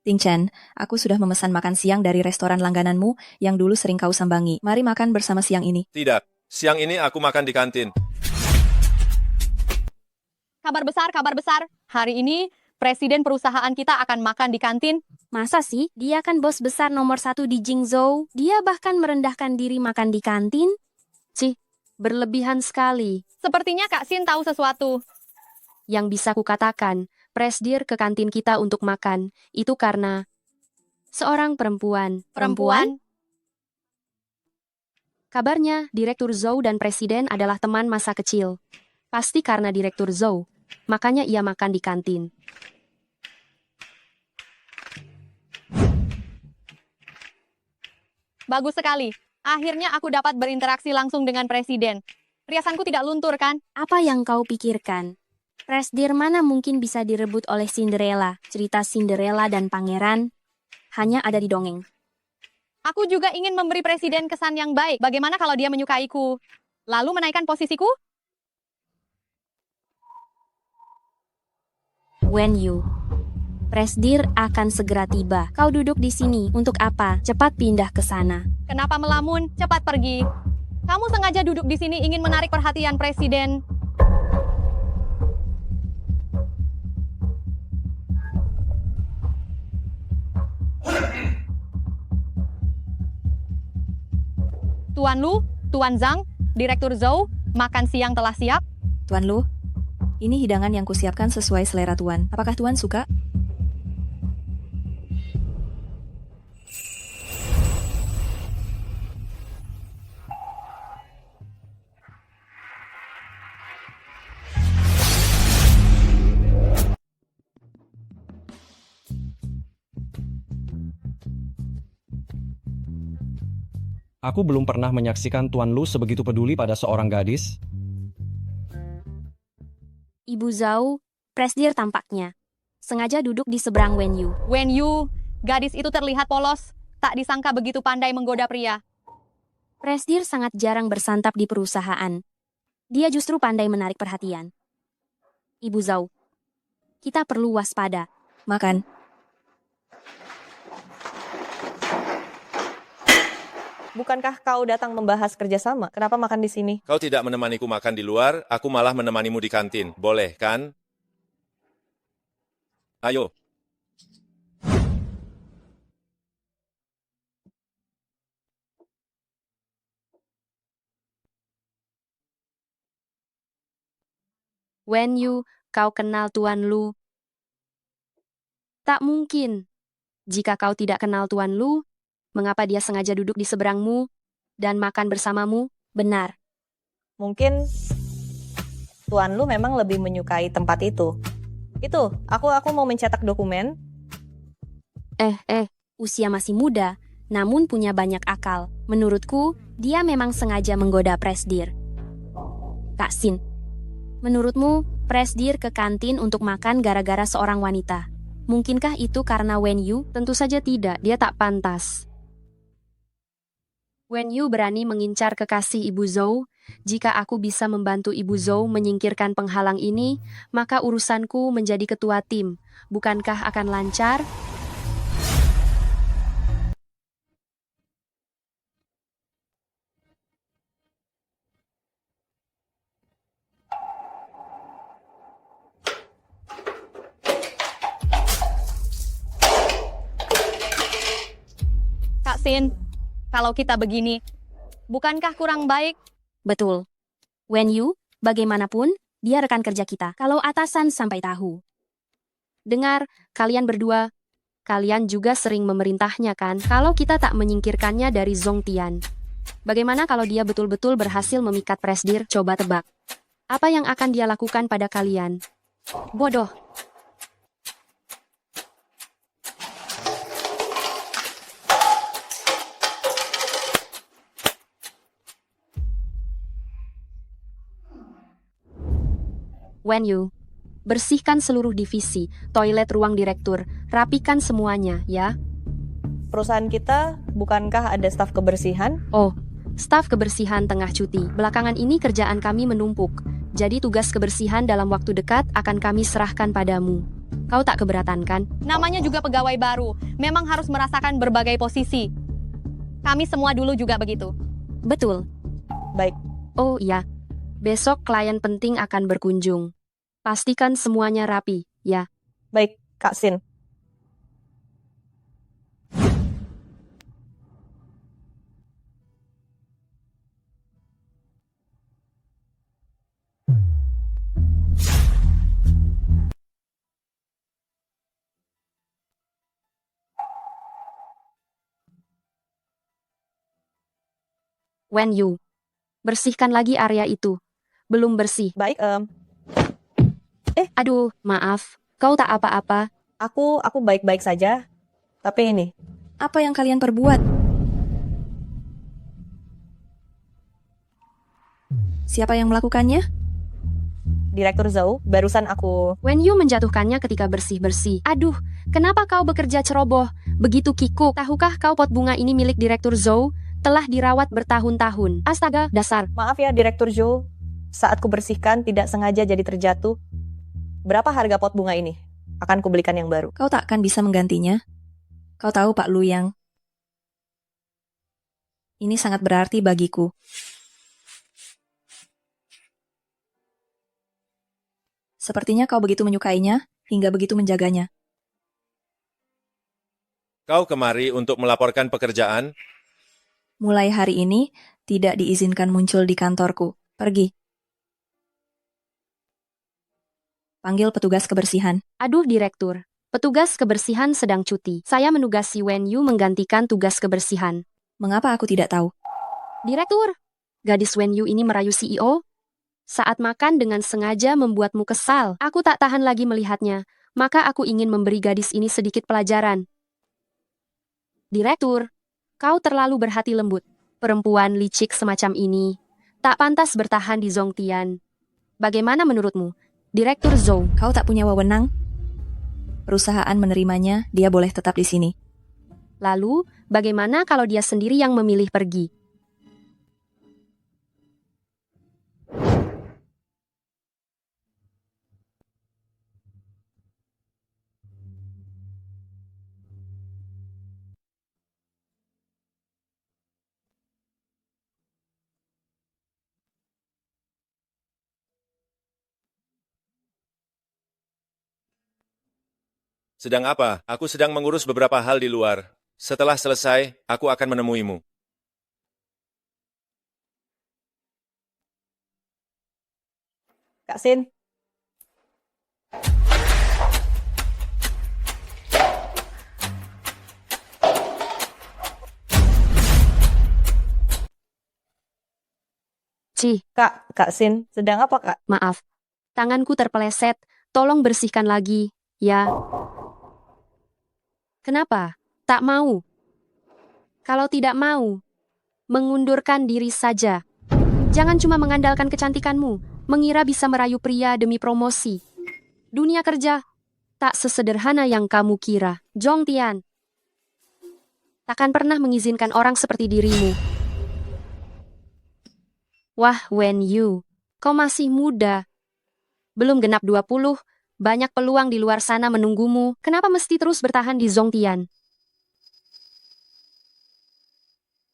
Ting Chen, aku sudah memesan makan siang dari restoran langgananmu yang dulu sering kau sambangi. Mari makan bersama siang ini. Tidak, siang ini aku makan di kantin. Kabar besar. Hari ini presiden perusahaan kita akan makan di kantin. Masa sih? Dia kan bos besar nomor 1 di Jingzhou. Dia bahkan merendahkan diri makan di kantin. Cih, berlebihan sekali. Sepertinya Kak Sin tahu sesuatu. Yang bisa kukatakan, Presdir ke kantin kita untuk makan, itu karena seorang perempuan. Perempuan? Kabarnya, Direktur Zhou dan Presiden adalah teman masa kecil. Pasti karena Direktur Zhou, makanya ia makan di kantin. Bagus sekali. Akhirnya aku dapat berinteraksi langsung dengan presiden. Riasanku tidak luntur kan? Apa yang kau pikirkan? Presdir mana mungkin bisa direbut oleh Cinderella? Cerita Cinderella dan pangeran hanya ada di dongeng. Aku juga ingin memberi presiden kesan yang baik. Bagaimana kalau dia menyukaiku? Lalu menaikkan posisiku? Wen Yu, Presdir akan segera tiba. Kau duduk di sini untuk apa? Cepat pindah ke sana. Kenapa melamun? Cepat pergi. Kamu sengaja duduk di sini ingin menarik perhatian presiden. Tuan Lu, Tuan Zhang, Direktur Zhou, makan siang telah siap. Tuan Lu, ini hidangan yang kusiapkan sesuai selera Tuan. Apakah Tuan suka? Aku belum pernah menyaksikan Tuan Lu sebegitu peduli pada seorang gadis. Ibu Zhou, Presdir tampaknya sengaja duduk di seberang Wen Yu. Wen Yu, gadis itu terlihat polos. Tak disangka begitu pandai menggoda pria. Presdir sangat jarang bersantap di perusahaan. Dia justru pandai menarik perhatian. Ibu Zhou, kita perlu waspada. Makan. Bukankah kau datang membahas kerjasama? Kenapa makan di sini? Kau tidak menemaniku makan di luar, aku malah menemanimu di kantin. Boleh, kan? Ayo. Wen Yu, kau kenal Tuan Lu? Tak mungkin. Jika kau tidak kenal Tuan Lu, mengapa dia sengaja duduk di seberangmu dan makan bersamamu? Benar. Mungkin Tuan Lu memang lebih menyukai tempat itu. Itu, aku mau mencetak dokumen. Usia masih muda, namun punya banyak akal. Menurutku, dia memang sengaja menggoda Presdir. Kak Sin, menurutmu, Presdir ke kantin untuk makan gara-gara seorang wanita. Mungkinkah itu karena Wen Yu? Tentu saja tidak, dia tak pantas. Wen Yu berani mengincar kekasih Ibu Zhou. Jika aku bisa membantu Ibu Zhou menyingkirkan penghalang ini, maka urusanku menjadi ketua tim. Bukankah akan lancar? Kak Sin, kalau kita begini, bukankah kurang baik? Betul. Wen Yu, bagaimanapun, dia rekan kerja kita. Kalau atasan sampai tahu. Dengar, kalian berdua, kalian juga sering memerintahnya kan? Kalau kita tak menyingkirkannya dari Zhongtian. Bagaimana kalau dia betul-betul berhasil memikat Presdir? Coba tebak. Apa yang akan dia lakukan pada kalian? Bodoh. Wen Yu, bersihkan seluruh divisi, toilet ruang direktur, rapikan semuanya, ya. Perusahaan kita, bukankah ada staf kebersihan? Oh, staf kebersihan tengah cuti. Belakangan ini kerjaan kami menumpuk. Jadi tugas kebersihan dalam waktu dekat akan kami serahkan padamu. Kau tak keberatan kan? Namanya juga pegawai baru, memang harus merasakan berbagai posisi. Kami semua dulu juga begitu. Betul. Baik. Oh iya, besok klien penting akan berkunjung. Pastikan semuanya rapi, ya. Baik, Kak Sin. When you bersihkan lagi area itu. Belum bersih. Baik, Aduh, maaf. Kau tak apa-apa. Aku baik-baik saja. Tapi ini. Apa yang kalian perbuat? Siapa yang melakukannya? Direktur Zhou, barusan aku... When you menjatuhkannya ketika bersih-bersih. Aduh, kenapa kau bekerja ceroboh? Begitu kikuk. Tahukah kau pot bunga ini milik Direktur Zhou? Telah dirawat bertahun-tahun. Astaga, dasar. Maaf ya, Direktur Zhou. Saat kubersihkan, tidak sengaja jadi terjatuh. Berapa harga pot bunga ini? Akan kubelikan yang baru. Kau tak akan bisa menggantinya. Kau tahu Pak Lu Yang. Ini sangat berarti bagiku. Sepertinya kau begitu menyukainya, hingga begitu menjaganya. Kau kemari untuk melaporkan pekerjaan? Mulai hari ini, tidak diizinkan muncul di kantorku. Pergi. Panggil petugas kebersihan. Aduh, Direktur. Petugas kebersihan sedang cuti. Saya menugasi Wen Yu menggantikan tugas kebersihan. Mengapa aku tidak tahu? Direktur, gadis Wen Yu ini merayu CEO? Saat makan dengan sengaja membuatmu kesal. Aku tak tahan lagi melihatnya. Maka aku ingin memberi gadis ini sedikit pelajaran. Direktur, kau terlalu berhati lembut. Perempuan licik semacam ini tak pantas bertahan di Zongtian. Bagaimana menurutmu, Direktur Zhou? Kau tak punya wewenang. Perusahaan menerimanya, dia boleh tetap di sini. Lalu, bagaimana kalau dia sendiri yang memilih pergi? Sedang apa? Aku sedang mengurus beberapa hal di luar. Setelah selesai, aku akan menemuimu. Kak Sin. Kak Sin, sedang apa, Kak? Maaf, tanganku terpeleset. Tolong bersihkan lagi, ya. Kenapa? Tak mau? Kalau tidak mau, mengundurkan diri saja. Jangan cuma mengandalkan kecantikanmu, mengira bisa merayu pria demi promosi. Dunia kerja tak sesederhana yang kamu kira. Zongtian takkan pernah mengizinkan orang seperti dirimu. Wah, Wen Yu, kau masih muda. Belum genap 20, banyak peluang di luar sana menunggumu. Kenapa mesti terus bertahan di Zongtian?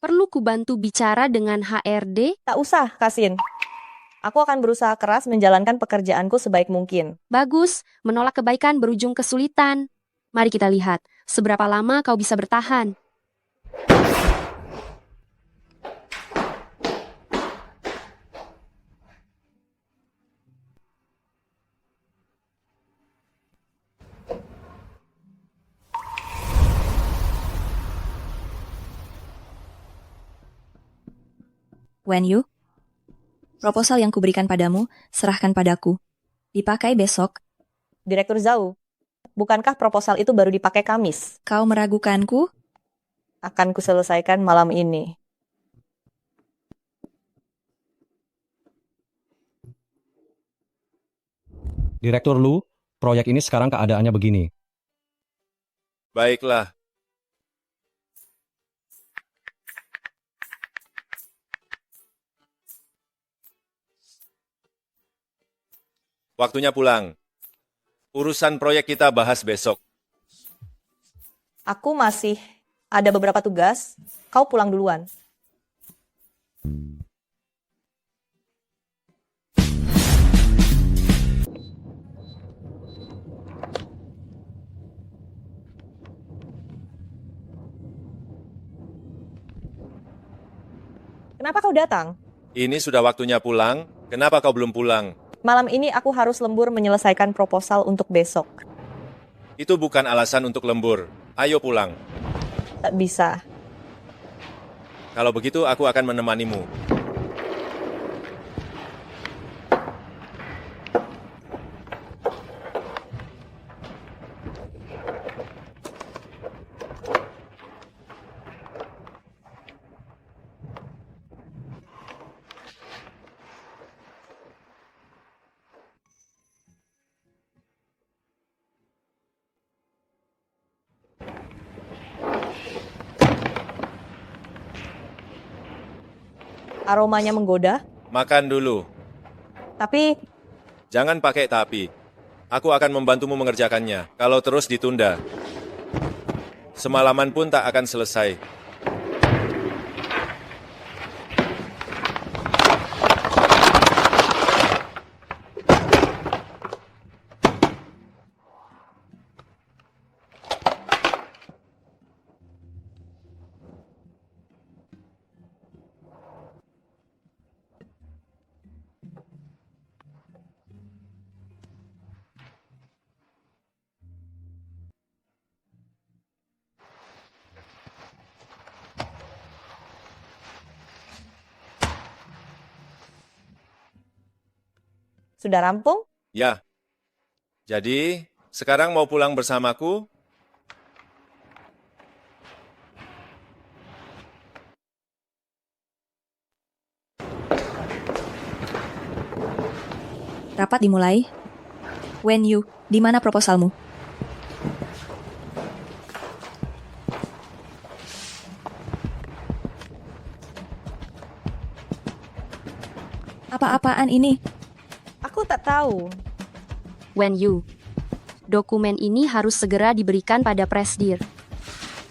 Perlu kubantu bicara dengan HRD? Tak usah, Kak Sin. Aku akan berusaha keras menjalankan pekerjaanku sebaik mungkin. Bagus, menolak kebaikan berujung kesulitan. Mari kita lihat, seberapa lama kau bisa bertahan. Wen Yu, proposal yang kuberikan padamu, serahkan padaku. Dipakai besok. Direktur Zhou, bukankah proposal itu baru dipakai Kamis? Kau meragukanku? Akan kuselesaikan malam ini. Direktur Lu, proyek ini sekarang keadaannya begini. Baiklah. waktunya pulang. Urusan proyek kita bahas besok. Aku masih ada beberapa tugas. Kau pulang duluan. Kenapa kau datang? Ini sudah waktunya pulang, kenapa kau belum pulang? Malam ini aku harus lembur menyelesaikan proposal untuk besok. Itu bukan alasan untuk lembur. Ayo pulang. Tak bisa. Kalau begitu aku akan menemanimu. Aromanya menggoda, Makan dulu. tapi Jangan pakai tapi. Aku akan membantumu mengerjakannya. Kalau terus ditunda, semalaman pun tak akan selesai. sudah rampung? Ya. Jadi, sekarang mau pulang bersamaku? Rapat dimulai. Wen Yu, di mana proposalmu? Apa-apaan ini? Aku tak tahu. Wen Yu, dokumen ini harus segera diberikan pada Presdir.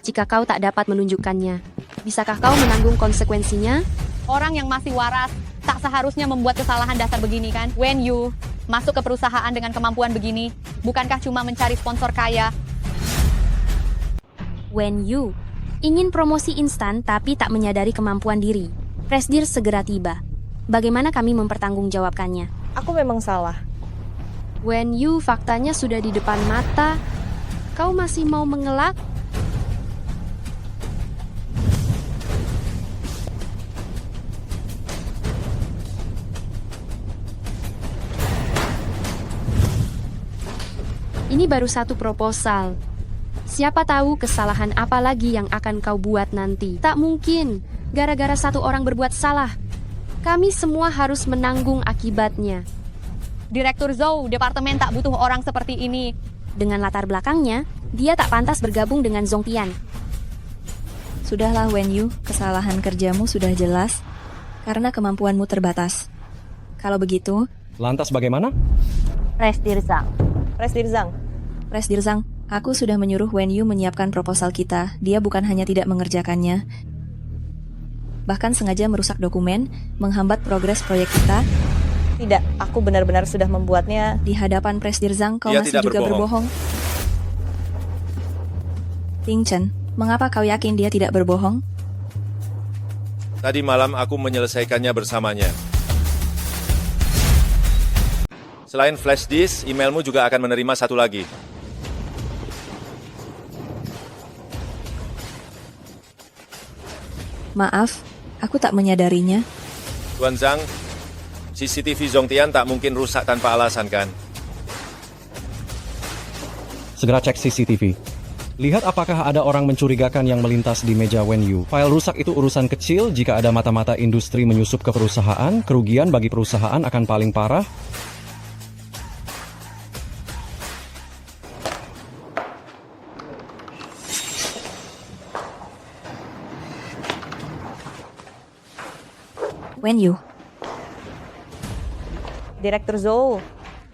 Jika kau tak dapat menunjukkannya, bisakah kau menanggung konsekuensinya? Orang yang masih waras tak seharusnya membuat kesalahan dasar begini kan? Wen Yu, masuk ke perusahaan dengan kemampuan begini, bukankah cuma mencari sponsor kaya? Wen Yu, ingin promosi instan tapi tak menyadari kemampuan diri. Presdir segera tiba. Bagaimana kami mempertanggungjawabkannya? Aku memang salah. Wen Yu, faktanya sudah di depan mata. Kau masih mau mengelak? Ini baru satu proposal. Siapa tahu kesalahan apa lagi yang akan kau buat nanti. Tak mungkin, gara-gara satu orang berbuat salah. Kami semua harus menanggung akibatnya. Direktur Zhou, departemen tak butuh orang seperti ini. Dengan latar belakangnya, dia tak pantas bergabung dengan Zongtian. Sudahlah Wen Yu, kesalahan kerjamu sudah jelas karena kemampuanmu terbatas. Kalau begitu, Lantas bagaimana? Presdir Zhang. Presdir Zhang, aku sudah menyuruh Wen Yu menyiapkan proposal kita. Dia bukan hanya tidak mengerjakannya, bahkan sengaja merusak dokumen, menghambat progres proyek kita. Tidak, aku benar-benar sudah membuatnya. Di hadapan Presdir Zhang, kau Dia masih tidak juga berbohong. Ting Chen, mengapa kau yakin dia tidak berbohong? Tadi malam aku menyelesaikannya bersamanya. Selain flash disk, emailmu juga akan menerima satu lagi. Maaf, aku tak menyadarinya. Tuan Zhang, CCTV Zongtian tak mungkin rusak tanpa alasan kan? Segera cek CCTV. Lihat apakah ada orang mencurigakan yang melintas di meja Wen Yu. File rusak itu urusan kecil. Jika ada mata-mata industri menyusup ke perusahaan, kerugian bagi perusahaan akan paling parah. Wen Yu, Direktur Zhou,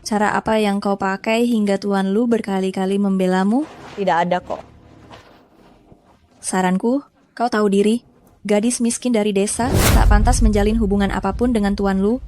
Cara apa yang kau pakai hingga Tuan Lu berkali-kali membelamu? Tidak ada kok. Saranku, kau tahu diri. Gadis miskin dari desa tak pantas menjalin hubungan apapun dengan Tuan Lu.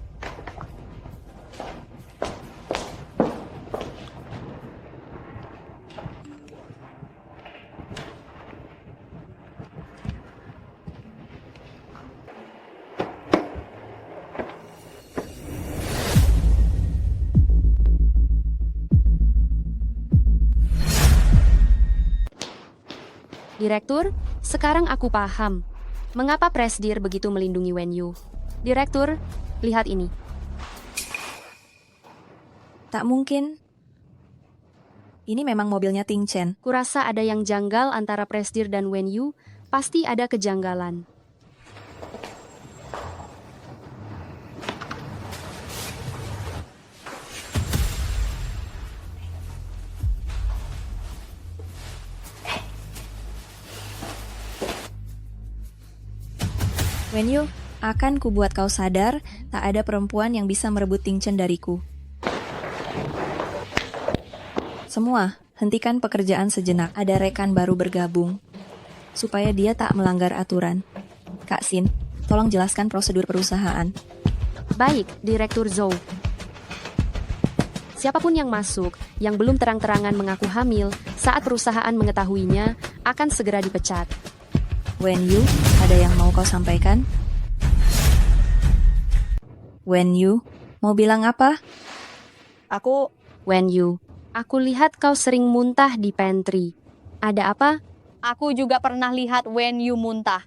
Direktur, sekarang aku paham. Mengapa Presdir begitu melindungi Wen Yu? Direktur, lihat ini. Tak mungkin. Ini memang mobilnya Ting Chen. Kurasa ada yang janggal antara Presdir dan Wen Yu. Pasti ada kejanggalan. Wen Yu, akan kubuat kau sadar, tak ada perempuan yang bisa merebut Ting Chen dariku. Semua, hentikan pekerjaan sejenak. Ada rekan baru bergabung. Supaya dia tak melanggar aturan. Kak Sin, tolong jelaskan prosedur perusahaan. Baik, Direktur Zhou. Siapapun yang masuk, yang belum terang-terangan mengaku hamil, saat perusahaan mengetahuinya, akan segera dipecat. Wen Yu, ada yang mau kau sampaikan? Wen Yu, mau bilang apa? Aku... Wen Yu, aku lihat kau sering muntah di pantry. Ada apa? Aku juga pernah lihat Wen Yu muntah.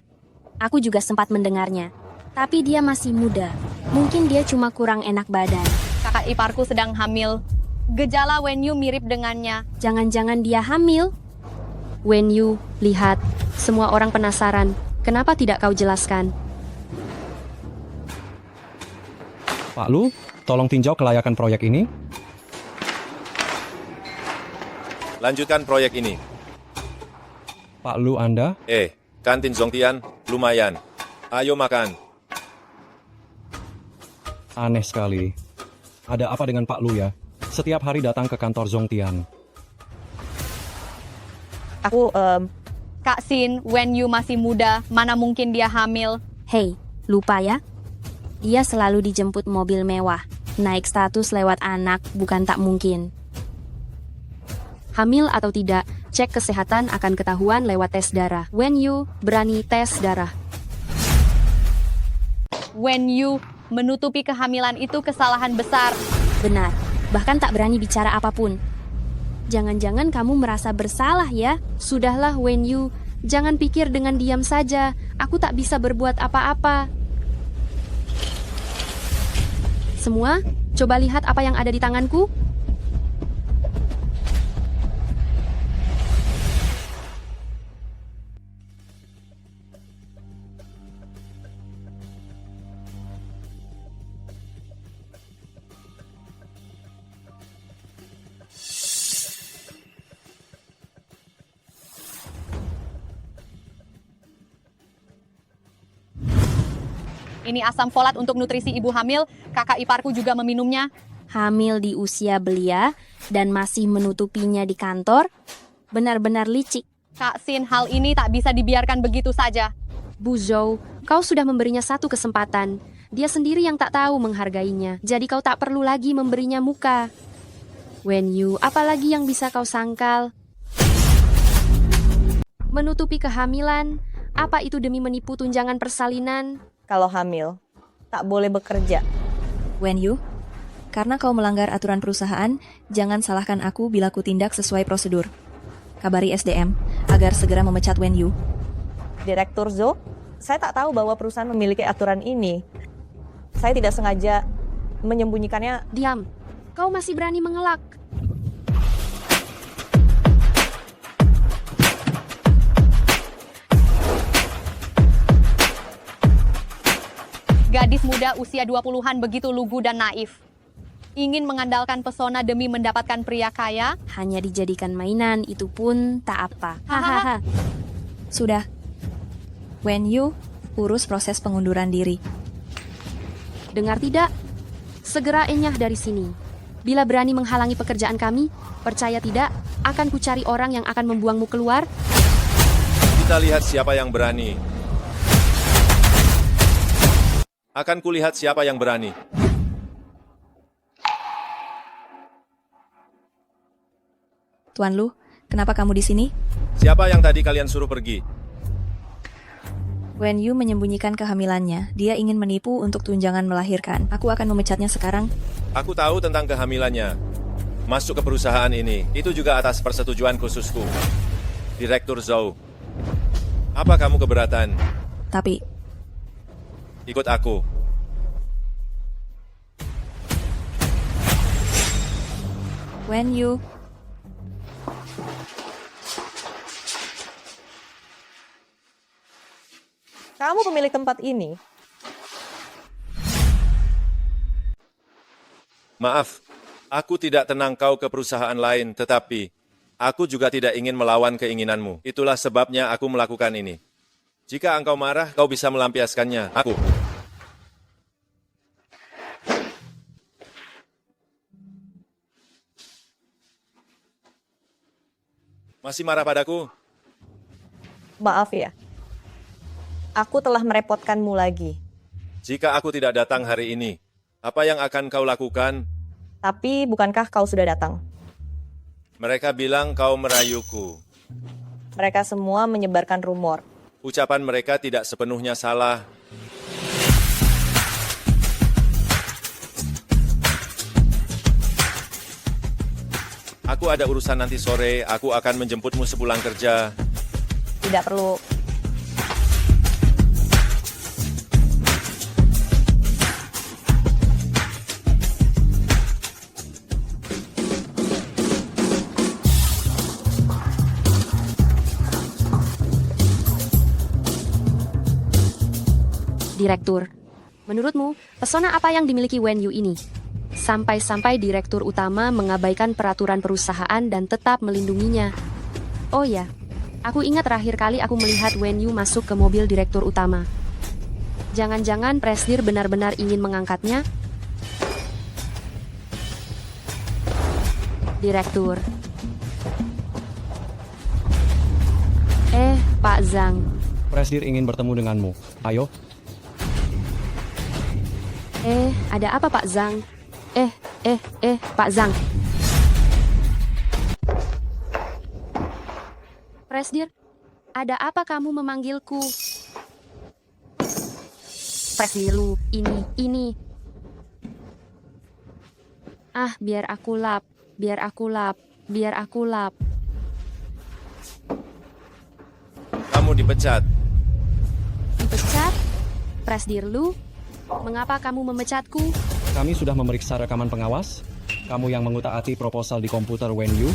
Aku juga sempat mendengarnya. Tapi dia masih muda. Mungkin dia cuma kurang enak badan. Kakak iparku sedang hamil. Gejala Wen Yu mirip dengannya. Jangan-jangan dia hamil? Wen Yu, lihat. Semua orang penasaran. Kenapa tidak kau jelaskan? Pak Lu, tolong tinjau kelayakan proyek ini. Lanjutkan proyek ini. Pak Lu, Anda? Kantin Zongtian, lumayan. Ayo makan. Aneh sekali. Ada apa dengan Pak Lu ya? Setiap hari datang ke kantor Zongtian. Aku, Kak Sin, Wen Yu masih muda, mana mungkin dia hamil? Hei, lupa ya? Dia selalu dijemput mobil mewah. Naik status lewat anak bukan tak mungkin. Hamil atau tidak, cek kesehatan akan ketahuan lewat tes darah. Wen Yu berani tes darah. Wen Yu menutupi kehamilan itu kesalahan besar. Benar, bahkan tak berani bicara apapun. Jangan-jangan kamu merasa bersalah ya? Sudahlah Wen Yu, jangan pikir dengan diam saja. Aku tak bisa berbuat apa-apa. Semua, coba lihat apa yang ada di tanganku. Ini asam folat untuk nutrisi ibu hamil, kakak iparku juga meminumnya. Hamil di usia belia dan masih menutupinya di kantor? Benar-benar licik. Kak Sin, hal ini tak bisa dibiarkan begitu saja. Bu Zhou, kau sudah memberinya satu kesempatan. Dia sendiri yang tak tahu menghargainya. Jadi kau tak perlu lagi memberinya muka. Wen Yu, apalagi yang bisa kau sangkal? Menutupi kehamilan? Apa itu demi menipu tunjangan persalinan? Kalau hamil, tak boleh bekerja. Wen Yu, karena kau melanggar aturan perusahaan, jangan salahkan aku bila ku tindak sesuai prosedur. Kabari SDM, agar segera memecat Wen Yu. Direktur Zhou, saya tak tahu bahwa perusahaan memiliki aturan ini. Saya tidak sengaja menyembunyikannya. Diam, kau masih berani mengelak. Gadis muda usia 20-an begitu lugu dan naif. Ingin mengandalkan pesona demi mendapatkan pria kaya. Hanya dijadikan mainan, itu pun tak apa. Hahaha. Sudah. Wen Yu, urus proses pengunduran diri. Dengar tidak? Segera enyah dari sini. Bila berani menghalangi pekerjaan kami, percaya tidak, akan kucari orang yang akan membuangmu keluar. Kita lihat siapa yang berani. Akan kulihat siapa yang berani. Tuan Lu, kenapa kamu di sini? Siapa yang tadi kalian suruh pergi? Wen Yu menyembunyikan kehamilannya. Dia ingin menipu untuk tunjangan melahirkan. Aku akan memecatnya sekarang. Aku tahu tentang kehamilannya. Masuk ke perusahaan ini, itu juga atas persetujuan khususku. Direktur Zhou. Apa kamu keberatan? Tapi, Ikut aku. Wen Yu, Kamu pemilik tempat ini. Maaf, aku tidak tenang kau ke perusahaan lain, tetapi aku juga tidak ingin melawan keinginanmu. Itulah sebabnya aku melakukan ini. Jika engkau marah, kau bisa melampiaskannya. Aku. Masih marah padaku? Maaf ya. Aku telah merepotkanmu lagi. Jika aku tidak datang hari ini, apa yang akan kau lakukan? Tapi bukankah kau sudah datang? Mereka bilang kau merayuku. Mereka semua menyebarkan rumor. Ucapan mereka tidak sepenuhnya salah. Aku ada urusan nanti sore, aku akan menjemputmu sepulang kerja. Tidak perlu. Direktur, menurutmu, pesona apa yang dimiliki Wen Yu ini? Sampai-sampai direktur utama mengabaikan peraturan perusahaan dan tetap melindunginya. Oh ya, aku ingat terakhir kali aku melihat Wen Yu masuk ke mobil direktur utama. Jangan-jangan Presdir benar-benar ingin mengangkatnya? Direktur. Pak Zhang. Presdir ingin bertemu denganmu. Ayo. Ada apa Pak Zhang? Pak Zhang. Presdir, ada apa kamu memanggilku? Presdir lu, ini. Biar aku lap. Kamu dipecat. Dipecat? Presdir lu, mengapa kamu memecatku? Kami sudah memeriksa rekaman pengawas. Kamu yang mengutak-atik proposal di komputer Wen Yu.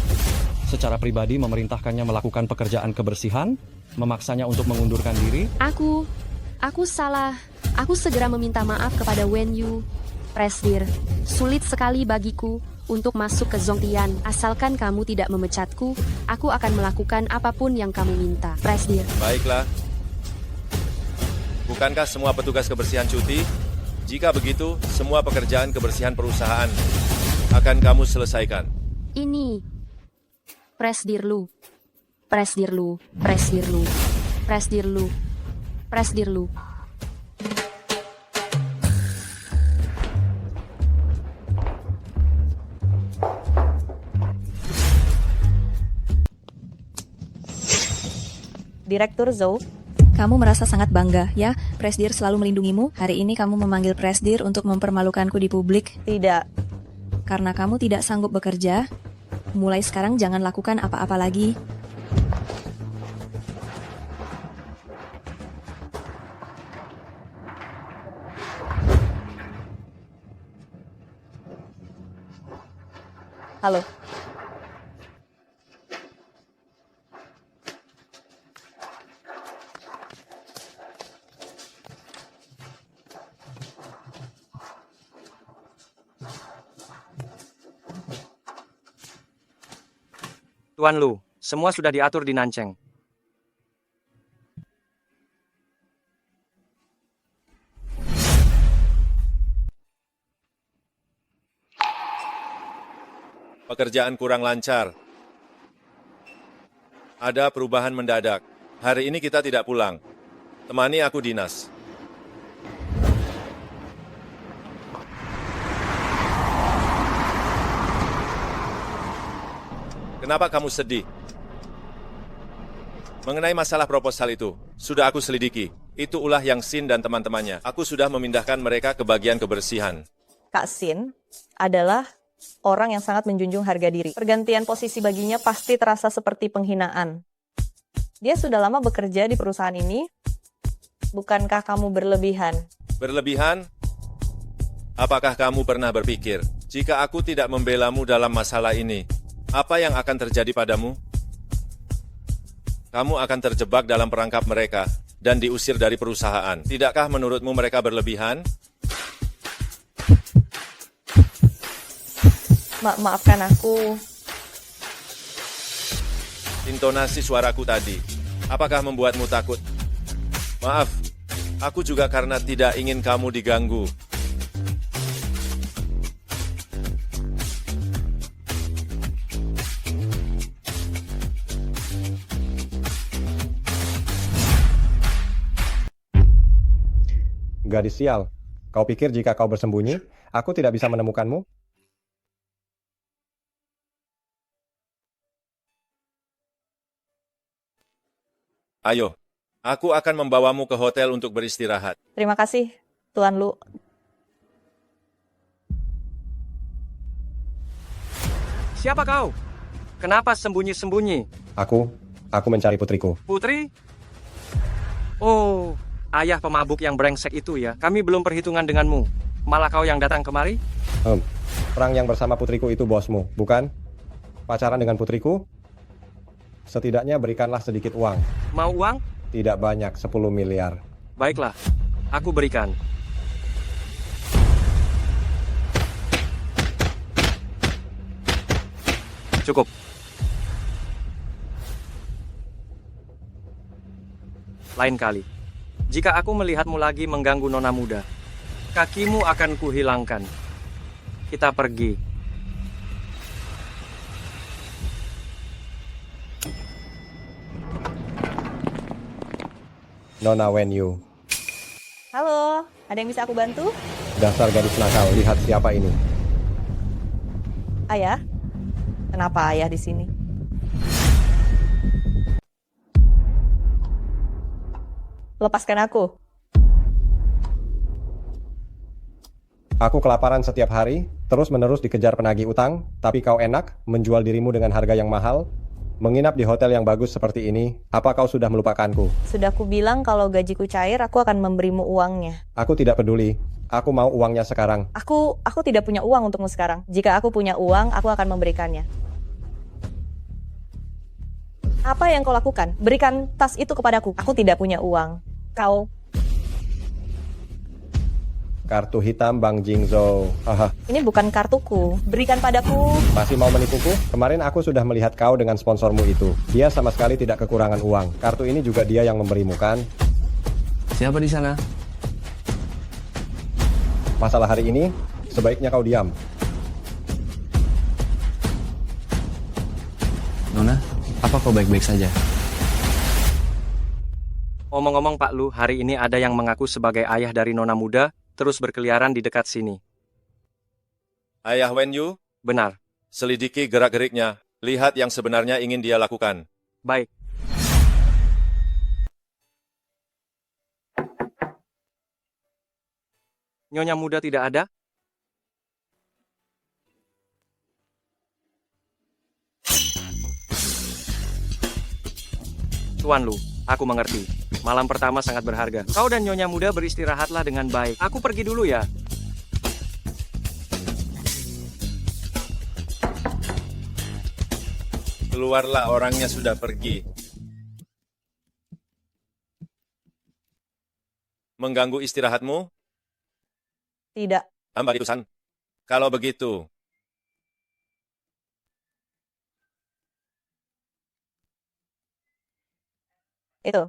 Secara pribadi memerintahkannya melakukan pekerjaan kebersihan, memaksanya untuk mengundurkan diri. Aku salah. Aku segera meminta maaf kepada Wen Yu. Presdir, sulit sekali bagiku untuk masuk ke Zhongtian. Asalkan kamu tidak memecatku, aku akan melakukan apapun yang kamu minta. Presdir. Baiklah. Bukankah semua petugas kebersihan cuti? Jika begitu, semua pekerjaan kebersihan perusahaan akan kamu selesaikan. Ini. Presdir lu. Direktur Zhou. Kamu merasa sangat bangga, ya? Presdir selalu melindungimu. Hari ini kamu memanggil Presdir untuk mempermalukanku di publik. Tidak. Karena kamu tidak sanggup bekerja, mulai sekarang jangan lakukan apa-apa lagi. Halo. Tuan Lu, semua sudah diatur di Nancheng. Pekerjaan kurang lancar. Ada perubahan mendadak. Hari ini kita tidak pulang. Temani aku dinas. Kenapa kamu sedih? Mengenai masalah proposal itu, sudah aku selidiki. Itu ulah yang Sin dan teman-temannya. Aku sudah memindahkan mereka ke bagian kebersihan. Kak Sin adalah orang yang sangat menjunjung harga diri. Pergantian posisi baginya pasti terasa seperti penghinaan. Dia sudah lama bekerja di perusahaan ini. Bukankah kamu berlebihan? Berlebihan? Apakah kamu pernah berpikir, jika aku tidak membelamu dalam masalah ini, apa yang akan terjadi padamu? Kamu akan terjebak dalam perangkap mereka dan diusir dari perusahaan. Tidakkah menurutmu mereka berlebihan? Maafkan aku. Intonasi suaraku tadi, apakah membuatmu takut? Maaf, aku juga karena tidak ingin kamu diganggu. Gadis sial, kau pikir jika kau bersembunyi, aku tidak bisa menemukanmu? Ayo, aku akan membawamu ke hotel untuk beristirahat. Terima kasih, Tuan Lu. Siapa kau? Kenapa sembunyi-sembunyi? Aku mencari putriku. Putri? Oh, ayah pemabuk yang brengsek itu ya. Kami belum perhitungan denganmu. Malah kau yang datang kemari? Perang yang bersama putriku itu bosmu, bukan? Pacaran dengan putriku? Setidaknya berikanlah sedikit uang. Mau uang? Tidak banyak, 10 miliar. Baiklah, aku berikan. Cukup. Lain kali, jika aku melihatmu lagi mengganggu nona muda, kakimu akan kuhilangkan. Kita pergi. Nona Wenyu. Halo, ada yang bisa aku bantu? Dasar gadis nakal, lihat siapa ini. Ayah? Kenapa ayah di sini? Lepaskan aku. Aku kelaparan setiap hari, terus-menerus dikejar penagih utang, tapi kau enak menjual dirimu dengan harga yang mahal, menginap di hotel yang bagus seperti ini. Apa kau sudah melupakanku? Sudah aku bilang kalau gajiku cair, aku akan memberimu uangnya. Aku tidak peduli. Aku mau uangnya sekarang. Aku tidak punya uang untukmu sekarang. Jika aku punya uang, aku akan memberikannya. Apa yang kau lakukan? Berikan tas itu kepadaku. Aku tidak punya uang. Kau. Kartu hitam Bang Jingzhou. Haha. Ini bukan kartuku. Berikan padaku. Masih mau menipuku? Kemarin aku sudah melihat kau dengan sponsormu itu. Dia sama sekali tidak kekurangan uang. Kartu ini juga dia yang memberimu, kan? Siapa di sana? Masalah hari ini, sebaiknya kau diam. Nona, apa kau baik-baik saja? Omong-omong Pak Lu, hari ini ada yang mengaku sebagai ayah dari nona muda, terus berkeliaran di dekat sini. Ayah Wenyu? Benar. Selidiki gerak-geriknya. Lihat yang sebenarnya ingin dia lakukan. Baik. Nyonya muda tidak ada? Tuan Lu, aku mengerti. Malam pertama sangat berharga. Kau dan Nyonya muda beristirahatlah dengan baik. Aku pergi dulu ya. Keluarlah, orangnya sudah pergi. Mengganggu istirahatmu? Tidak. Hamba utusan. Kalau begitu, itu.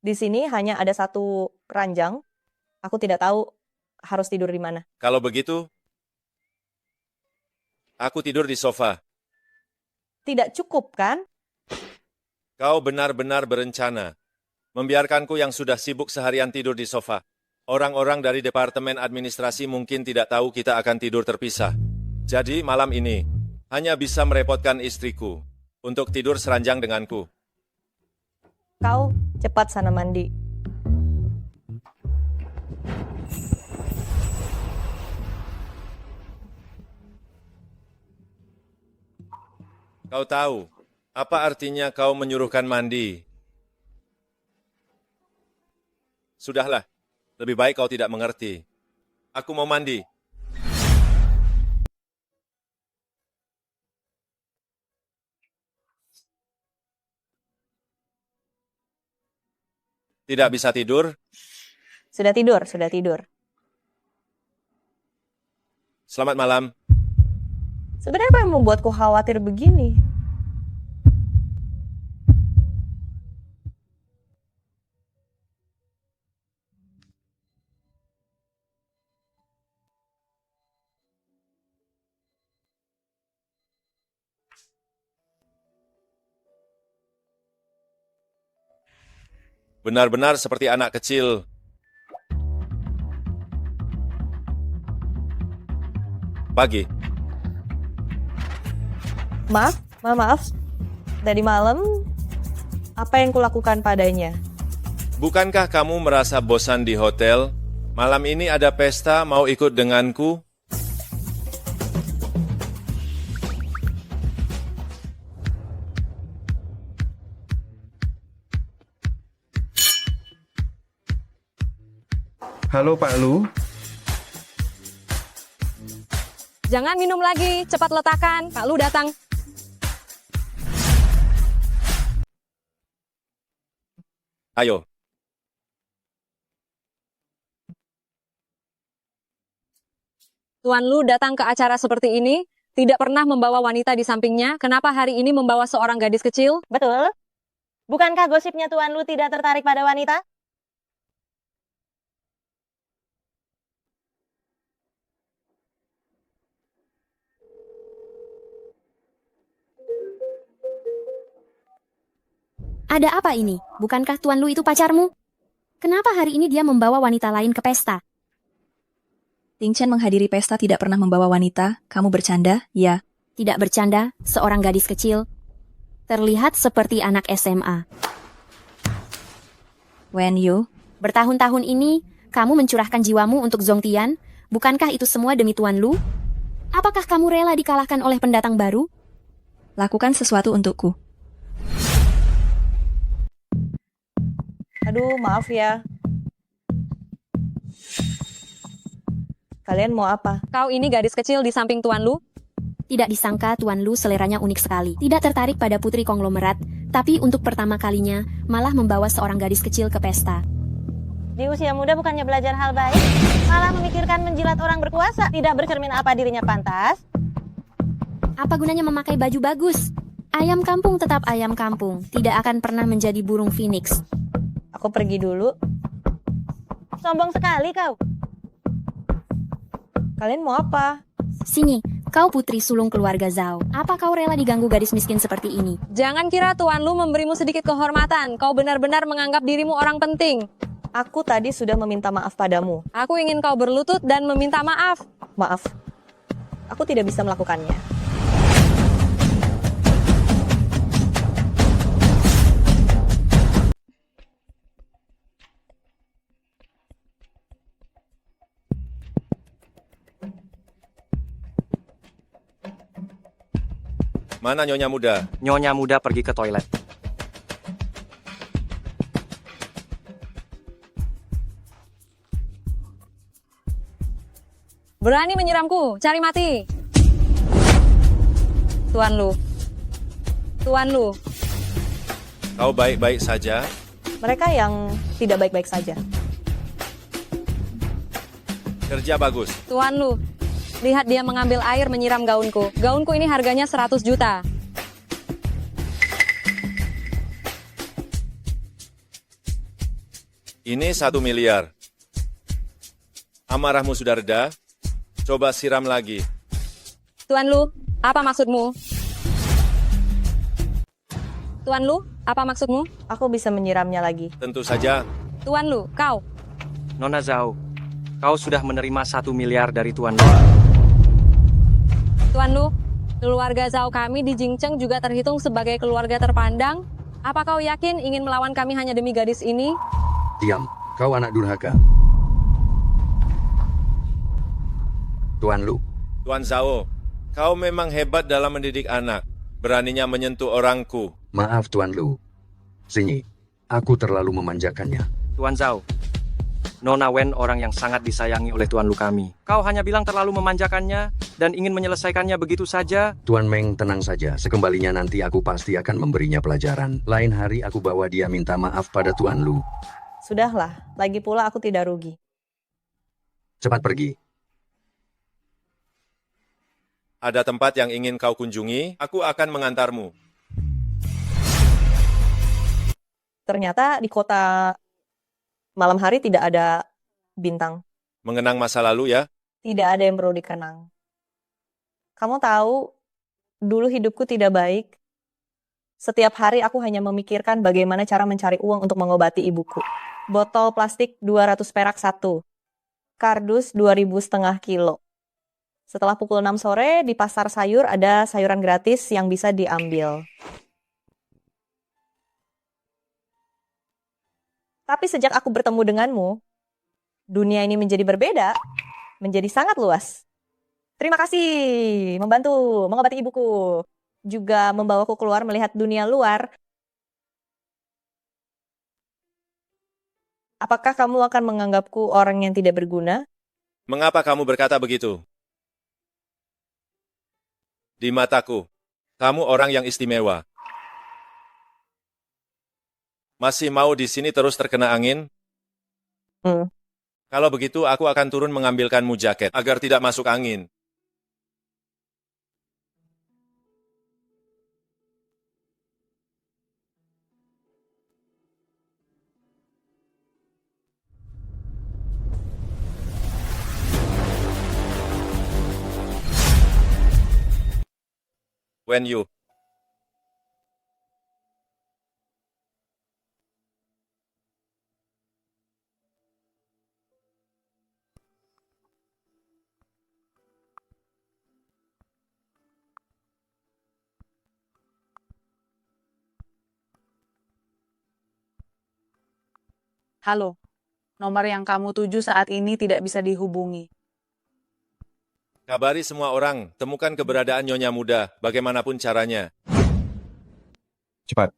Di sini hanya ada satu ranjang. Aku tidak tahu harus tidur di mana. kalau begitu, Aku tidur di sofa. Tidak cukup, kan? Kau benar-benar berencana membiarkanku yang sudah sibuk seharian tidur di sofa. Orang-orang dari Departemen Administrasi mungkin tidak tahu kita akan tidur terpisah. Jadi malam ini hanya bisa merepotkan istriku untuk tidur seranjang denganku. Kau cepat sana mandi. Kau tahu apa artinya kau menyuruhkan mandi? Sudahlah, lebih baik kau tidak mengerti. Aku mau mandi. Tidak bisa tidur? Sudah tidur, sudah tidur. Selamat malam. Sebenarnya apa yang membuatku khawatir begini? Benar-benar seperti anak kecil. Pagi. Maaf. Tadi malam, apa yang kulakukan padanya? Bukankah kamu merasa bosan di hotel? Malam ini ada pesta, mau ikut denganku? Halo Pak Lu. Jangan minum lagi, cepat letakkan. Pak Lu datang. Ayo. Tuan Lu datang ke acara seperti ini, tidak pernah membawa wanita di sampingnya. Kenapa hari ini membawa seorang gadis kecil? Betul. Bukankah gosipnya Tuan Lu tidak tertarik pada wanita? Ada apa ini? Bukankah Tuan Lu itu pacarmu? Kenapa hari ini dia membawa wanita lain ke pesta? Ting Chen menghadiri pesta tidak pernah membawa wanita. Kamu bercanda? Ya. Tidak bercanda, seorang gadis kecil. Terlihat seperti anak SMA. Wen Yu, bertahun-tahun ini, kamu mencurahkan jiwamu untuk Zhong Tian. Bukankah itu semua demi Tuan Lu? Apakah kamu rela dikalahkan oleh pendatang baru? lakukan sesuatu untukku. Aduh, maaf ya. Kalian mau apa? Kau ini gadis kecil di samping Tuan Lu? Tidak disangka Tuan Lu seleranya unik sekali. Tidak tertarik pada putri konglomerat, tapi untuk pertama kalinya malah membawa seorang gadis kecil ke pesta. Di usia muda bukannya belajar hal baik, malah memikirkan menjilat orang berkuasa. Tidak bercermin apa dirinya pantas. Apa gunanya memakai baju bagus? Ayam kampung tetap ayam kampung, tidak akan pernah menjadi burung phoenix. Aku pergi dulu. Sombong sekali kau. Kalian mau apa? Sini, kau putri sulung keluarga Zhao. Apa kau rela diganggu gadis miskin seperti ini? Jangan kira Tuan Lu memberimu sedikit kehormatan. Kau benar-benar menganggap dirimu orang penting. Aku tadi sudah meminta maaf padamu. Aku ingin kau berlutut dan meminta maaf. Maaf, aku tidak bisa melakukannya. Mana Nyonya Muda? Nyonya Muda pergi ke toilet. Berani menyiramku, cari mati. Tuan Lu. Tuan Lu. Kau baik-baik saja? Mereka yang tidak baik-baik saja. Kerja bagus. Tuan Lu. Lihat dia mengambil air menyiram gaunku. Gaunku ini harganya 100 juta. Ini 1 miliar. Amarahmu sudah reda? Coba siram lagi. Tuan Lu, Apa maksudmu? Tuan Lu, apa maksudmu? Aku bisa menyiramnya lagi. Tentu saja. Tuan Lu, kau. Nona Zhao, kau sudah menerima 1 miliar dari Tuan Lu. Tuan Lu, keluarga Zhao kami di Jingcheng juga terhitung sebagai keluarga terpandang. Apa kau yakin ingin melawan kami hanya demi gadis ini? Diam, kau anak durhaka. Tuan Lu. Tuan Zhao, kau memang hebat dalam mendidik anak. Beraninya menyentuh orangku. Maaf Tuan Lu. Sinyi, aku terlalu memanjakannya. Tuan Zhao, Nona Wen orang yang sangat disayangi oleh Tuan Lu kami. Kau hanya bilang terlalu memanjakannya dan ingin menyelesaikannya begitu saja. Tuan Meng, tenang saja. Sekembalinya nanti aku pasti akan memberinya pelajaran. Lain hari aku bawa dia minta maaf pada Tuan Lu. Sudahlah, lagi pula aku tidak rugi. Cepat pergi. Ada tempat yang ingin kau kunjungi, aku akan mengantarmu. Ternyata di kota malam hari tidak ada bintang. Mengenang masa lalu ya? Tidak ada yang perlu dikenang. Kamu tahu, dulu hidupku tidak baik. Setiap hari aku hanya memikirkan bagaimana cara mencari uang untuk mengobati ibuku. Botol plastik 200 perak 1. Kardus 2.500 kilo. Setelah pukul 6 sore, di pasar sayur ada sayuran gratis yang bisa diambil. Tapi sejak aku bertemu denganmu, dunia ini menjadi berbeda, menjadi sangat luas. Terima kasih membantu mengobati ibuku, juga membawaku keluar melihat dunia luar. Apakah kamu akan menganggapku orang yang tidak berguna? Mengapa kamu berkata begitu? Di mataku, kamu orang yang istimewa. Masih mau di sini terus terkena angin? Kalau begitu, aku akan turun mengambilkanmu jaket agar tidak masuk angin. When you Halo, nomor yang kamu tuju saat ini tidak bisa dihubungi. kabari semua orang, temukan keberadaan Nyonya Muda, bagaimanapun caranya. Cepat,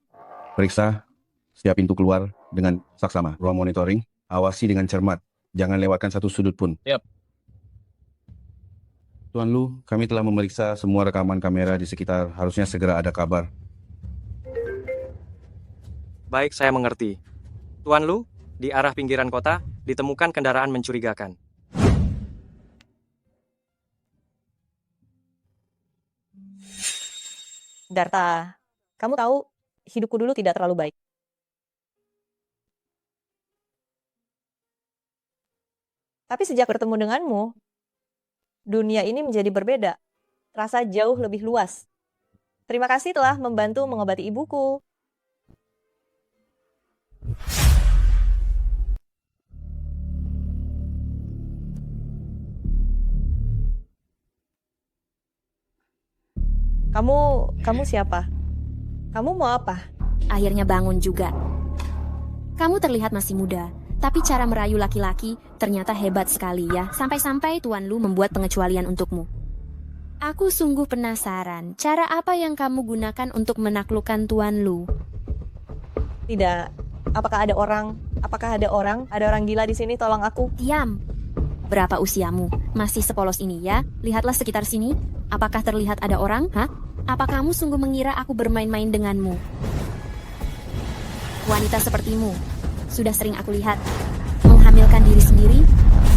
periksa setiap pintu keluar dengan saksama. Ruang monitoring, awasi dengan cermat. Jangan lewatkan satu sudut pun. Yap. Tuan Lu, kami telah memeriksa semua rekaman kamera di sekitar. Harusnya segera ada kabar. Baik, saya mengerti. Tuan Lu, di arah pinggiran kota, ditemukan kendaraan mencurigakan. Darta, kamu tahu, hidupku dulu tidak terlalu baik. Tapi sejak bertemu denganmu, dunia ini menjadi berbeda. Rasa jauh lebih luas. Terima kasih telah membantu mengobati ibuku. Kamu siapa? Kamu mau apa? Akhirnya bangun juga. Kamu terlihat masih muda, tapi cara merayu laki-laki ternyata hebat sekali ya. Sampai-sampai Tuan Lu membuat pengecualian untukmu. Aku sungguh penasaran, cara apa yang kamu gunakan untuk menaklukkan Tuan Lu? Tidak. Apakah ada orang? Ada orang gila di sini, tolong aku. Diam. Berapa usiamu? Masih sepolos ini ya? Lihatlah sekitar sini. Apakah terlihat ada orang? Hah? Apa kamu sungguh mengira aku bermain-main denganmu? Wanita sepertimu, sudah sering aku lihat, menghamilkan diri sendiri.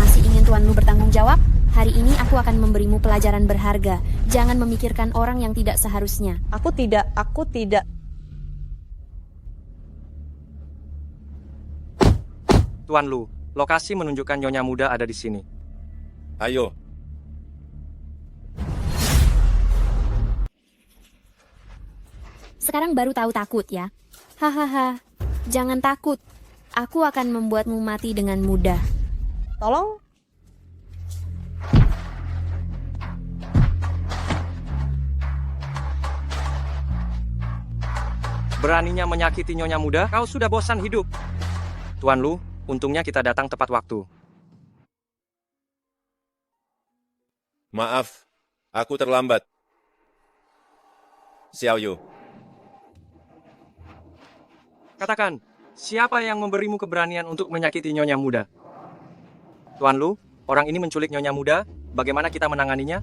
Masih ingin Tuan Lu bertanggung jawab? Hari ini aku akan memberimu pelajaran berharga. Jangan memikirkan orang yang tidak seharusnya. Aku tidak. Tuan Lu, lokasi menunjukkan Nyonya Muda ada di sini. Ayo. sekarang baru tahu takut ya? Hahaha, jangan takut. Aku akan membuatmu mati dengan mudah. Tolong. Beraninya menyakiti Nyonya Muda, kau sudah bosan hidup. Tuan Lu, untungnya kita datang tepat waktu. Maaf, aku terlambat. Xiao Yu. Katakan, siapa yang memberimu keberanian untuk menyakiti Nyonya Muda? Tuan Lu, orang ini menculik Nyonya Muda, bagaimana kita menanganinya?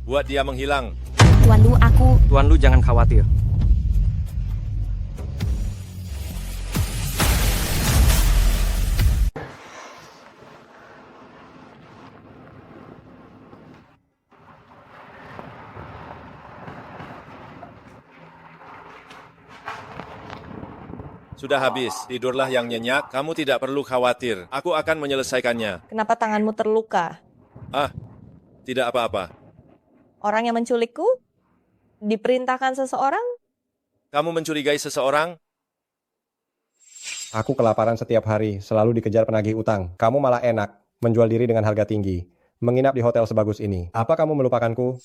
Buat dia menghilang. Tuan Lu, aku... Tuan Lu jangan khawatir. Sudah habis, tidurlah yang nyenyak, kamu tidak perlu khawatir. Aku akan menyelesaikannya. Kenapa tanganmu terluka? Ah, tidak apa-apa. Orang yang menculikku? Diperintahkan seseorang? Kamu mencurigai seseorang? Aku kelaparan setiap hari, selalu dikejar penagih utang. Kamu malah enak, menjual diri dengan harga tinggi. Menginap di hotel sebagus ini. Apa kamu melupakanku?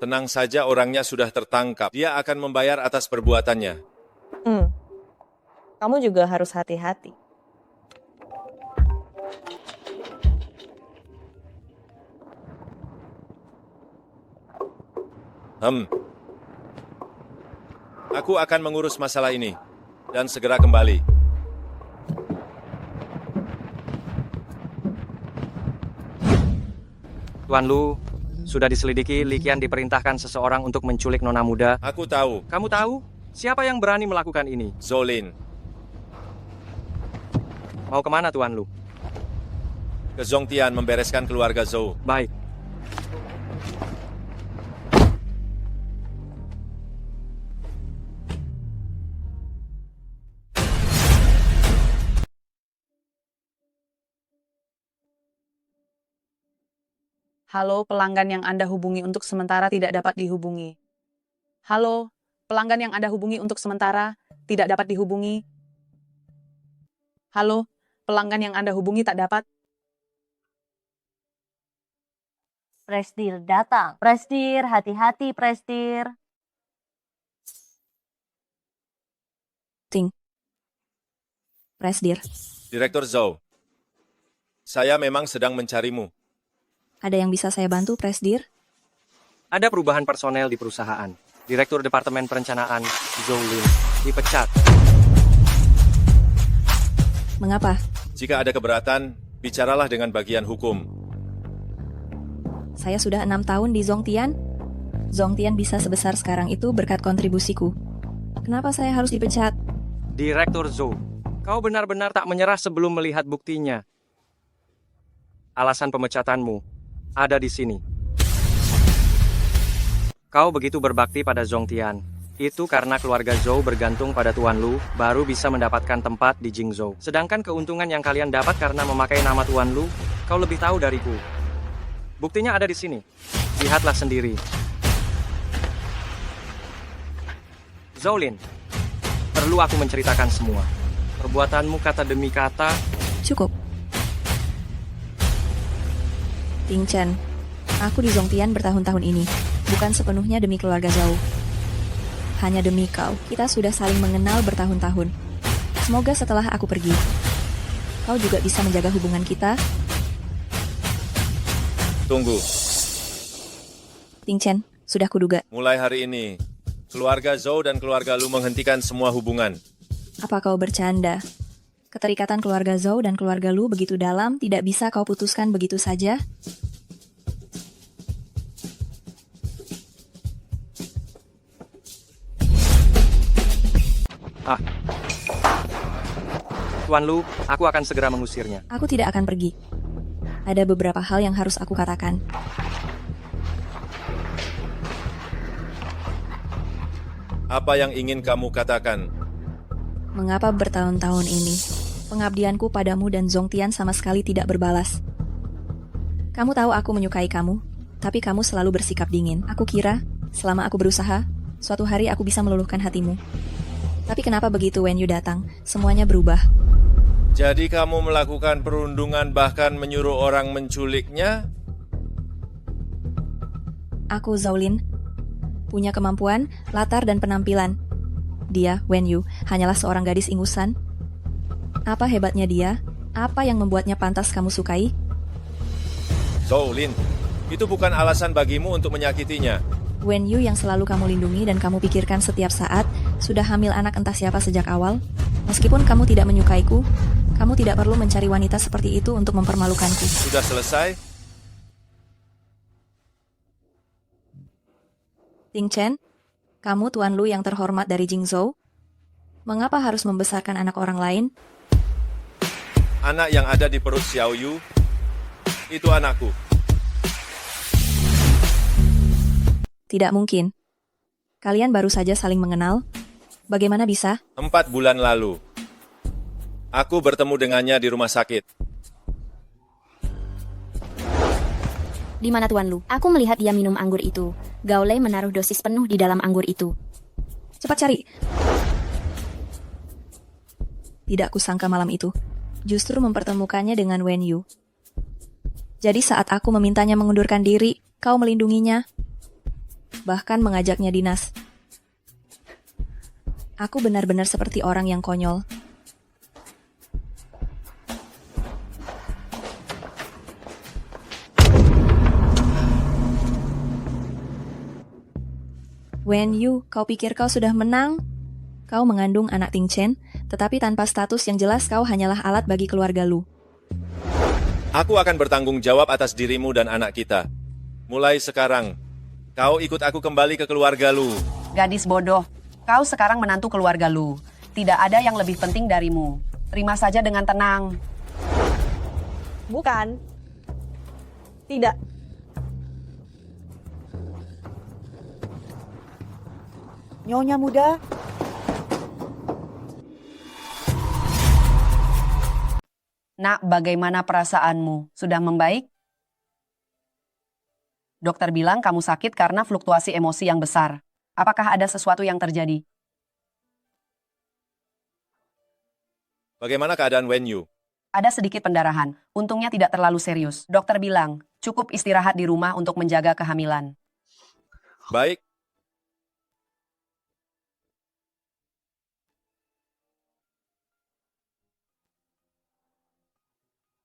Tenang saja, orangnya sudah tertangkap. Dia akan membayar atas perbuatannya. Kamu juga harus hati-hati. Aku akan mengurus masalah ini dan segera kembali. Tuan Lu, sudah diselidiki, Li Qian diperintahkan seseorang untuk menculik Nona Muda. Aku tahu. Kamu tahu? Siapa yang berani melakukan ini? Zhou Lin. Mau kemana Tuan Lu? Ke Zhongtian membereskan keluarga Zhou. Baik. Halo, pelanggan yang Anda hubungi untuk sementara tidak dapat dihubungi. Halo, pelanggan yang Anda hubungi untuk sementara tidak dapat dihubungi. Halo, pelanggan yang Anda hubungi tak dapat. Presdir datang. Presdir, hati-hati Presdir. Presdir, Direktur Zhou. Saya memang sedang mencarimu. ada yang bisa saya bantu, Presdir? Ada perubahan personel di perusahaan. Direktur Departemen Perencanaan, Zhou Lin, dipecat. Mengapa? Jika ada keberatan, bicaralah dengan bagian hukum. Saya sudah 6 tahun di Zhongtian. Zhongtian bisa sebesar sekarang itu berkat kontribusiku. Kenapa saya harus dipecat? Direktur Zhou, kau benar-benar tak menyerah sebelum melihat buktinya. Alasan pemecatanmu ada di sini. Kau begitu berbakti pada Zhongtian. Itu karena keluarga Zhou bergantung pada Tuan Lu, baru bisa mendapatkan tempat di Jingzhou. Sedangkan keuntungan yang kalian dapat karena memakai nama Tuan Lu, kau lebih tahu dariku. Buktinya ada di sini. Lihatlah sendiri. Zhou Lin, perlu aku menceritakan semua. Perbuatanmu kata demi kata. Cukup. Ting Chen, aku di Zhongtian bertahun-tahun ini. Bukan sepenuhnya demi keluarga Zhou. Hanya demi kau. Kita sudah saling mengenal bertahun-tahun. Semoga setelah aku pergi, kau juga bisa menjaga hubungan kita. Tunggu. Ting Chen, sudah kuduga. Mulai hari ini, keluarga Zhou dan keluarga Lu menghentikan semua hubungan. Apa kau bercanda? Keterikatan keluarga Zhou dan keluarga Lu begitu dalam, tidak bisa kau putuskan begitu saja? Tuan Lu, aku akan segera mengusirnya. Aku tidak akan pergi. Ada beberapa hal yang harus aku katakan. Apa yang ingin kamu katakan? Mengapa bertahun-tahun ini, pengabdianku padamu dan Zhongtian sama sekali tidak berbalas? Kamu tahu aku menyukai kamu, tapi kamu selalu bersikap dingin. Aku kira Selama aku berusaha, suatu hari aku bisa meluluhkan hatimu. Tapi kenapa begitu Wen Yu datang, semuanya berubah. Jadi kamu melakukan perundungan bahkan menyuruh orang menculiknya? Aku Zhao-Lin, punya kemampuan, latar dan penampilan. Dia, Wen Yu, hanyalah seorang gadis ingusan. Apa hebatnya dia? Apa yang membuatnya pantas kamu sukai? Zhao-Lin, itu bukan alasan bagimu untuk menyakitinya. Wen Yu yang selalu kamu lindungi dan kamu pikirkan setiap saat, sudah hamil anak entah siapa sejak awal. Meskipun kamu tidak menyukaiku, kamu tidak perlu mencari wanita seperti itu untuk mempermalukanku. Sudah selesai? Ting Chen, kamu Tuan Lu yang terhormat dari Jingzhou. Mengapa harus membesarkan anak orang lain? Anak yang ada di perut Xiao Yu, itu anakku. Tidak mungkin. Kalian baru saja saling mengenal. Bagaimana bisa? 4 bulan lalu, aku bertemu dengannya di rumah sakit. Di mana Tuan Lu? Aku melihat dia minum anggur itu. Gao Lei menaruh dosis penuh di dalam anggur itu. Cepat cari. Tidak kusangka malam itu justru mempertemukannya dengan Wen Yu. Jadi saat aku memintanya mengundurkan diri, kau melindunginya, bahkan mengajaknya dinas. Aku benar-benar seperti orang yang konyol. Wen Yu, kau pikir kau sudah menang? Kau mengandung anak Ting Chen, tetapi tanpa status yang jelas kau hanyalah alat bagi keluarga Lu. Aku akan bertanggung jawab atas dirimu dan anak kita. Mulai sekarang, kau ikut aku kembali ke keluarga Lu. Gadis bodoh, kau sekarang menantu keluarga Lu. Tidak ada yang lebih penting darimu. Terima saja dengan tenang. Bukan. Tidak. Nyonya muda, Nak, bagaimana perasaanmu? Sudah membaik? Dokter bilang kamu sakit karena fluktuasi emosi yang besar. Apakah ada sesuatu yang terjadi? Bagaimana keadaan Wen Yu? Ada sedikit pendarahan. Untungnya tidak terlalu serius. Dokter bilang, cukup istirahat di rumah untuk menjaga kehamilan. Baik.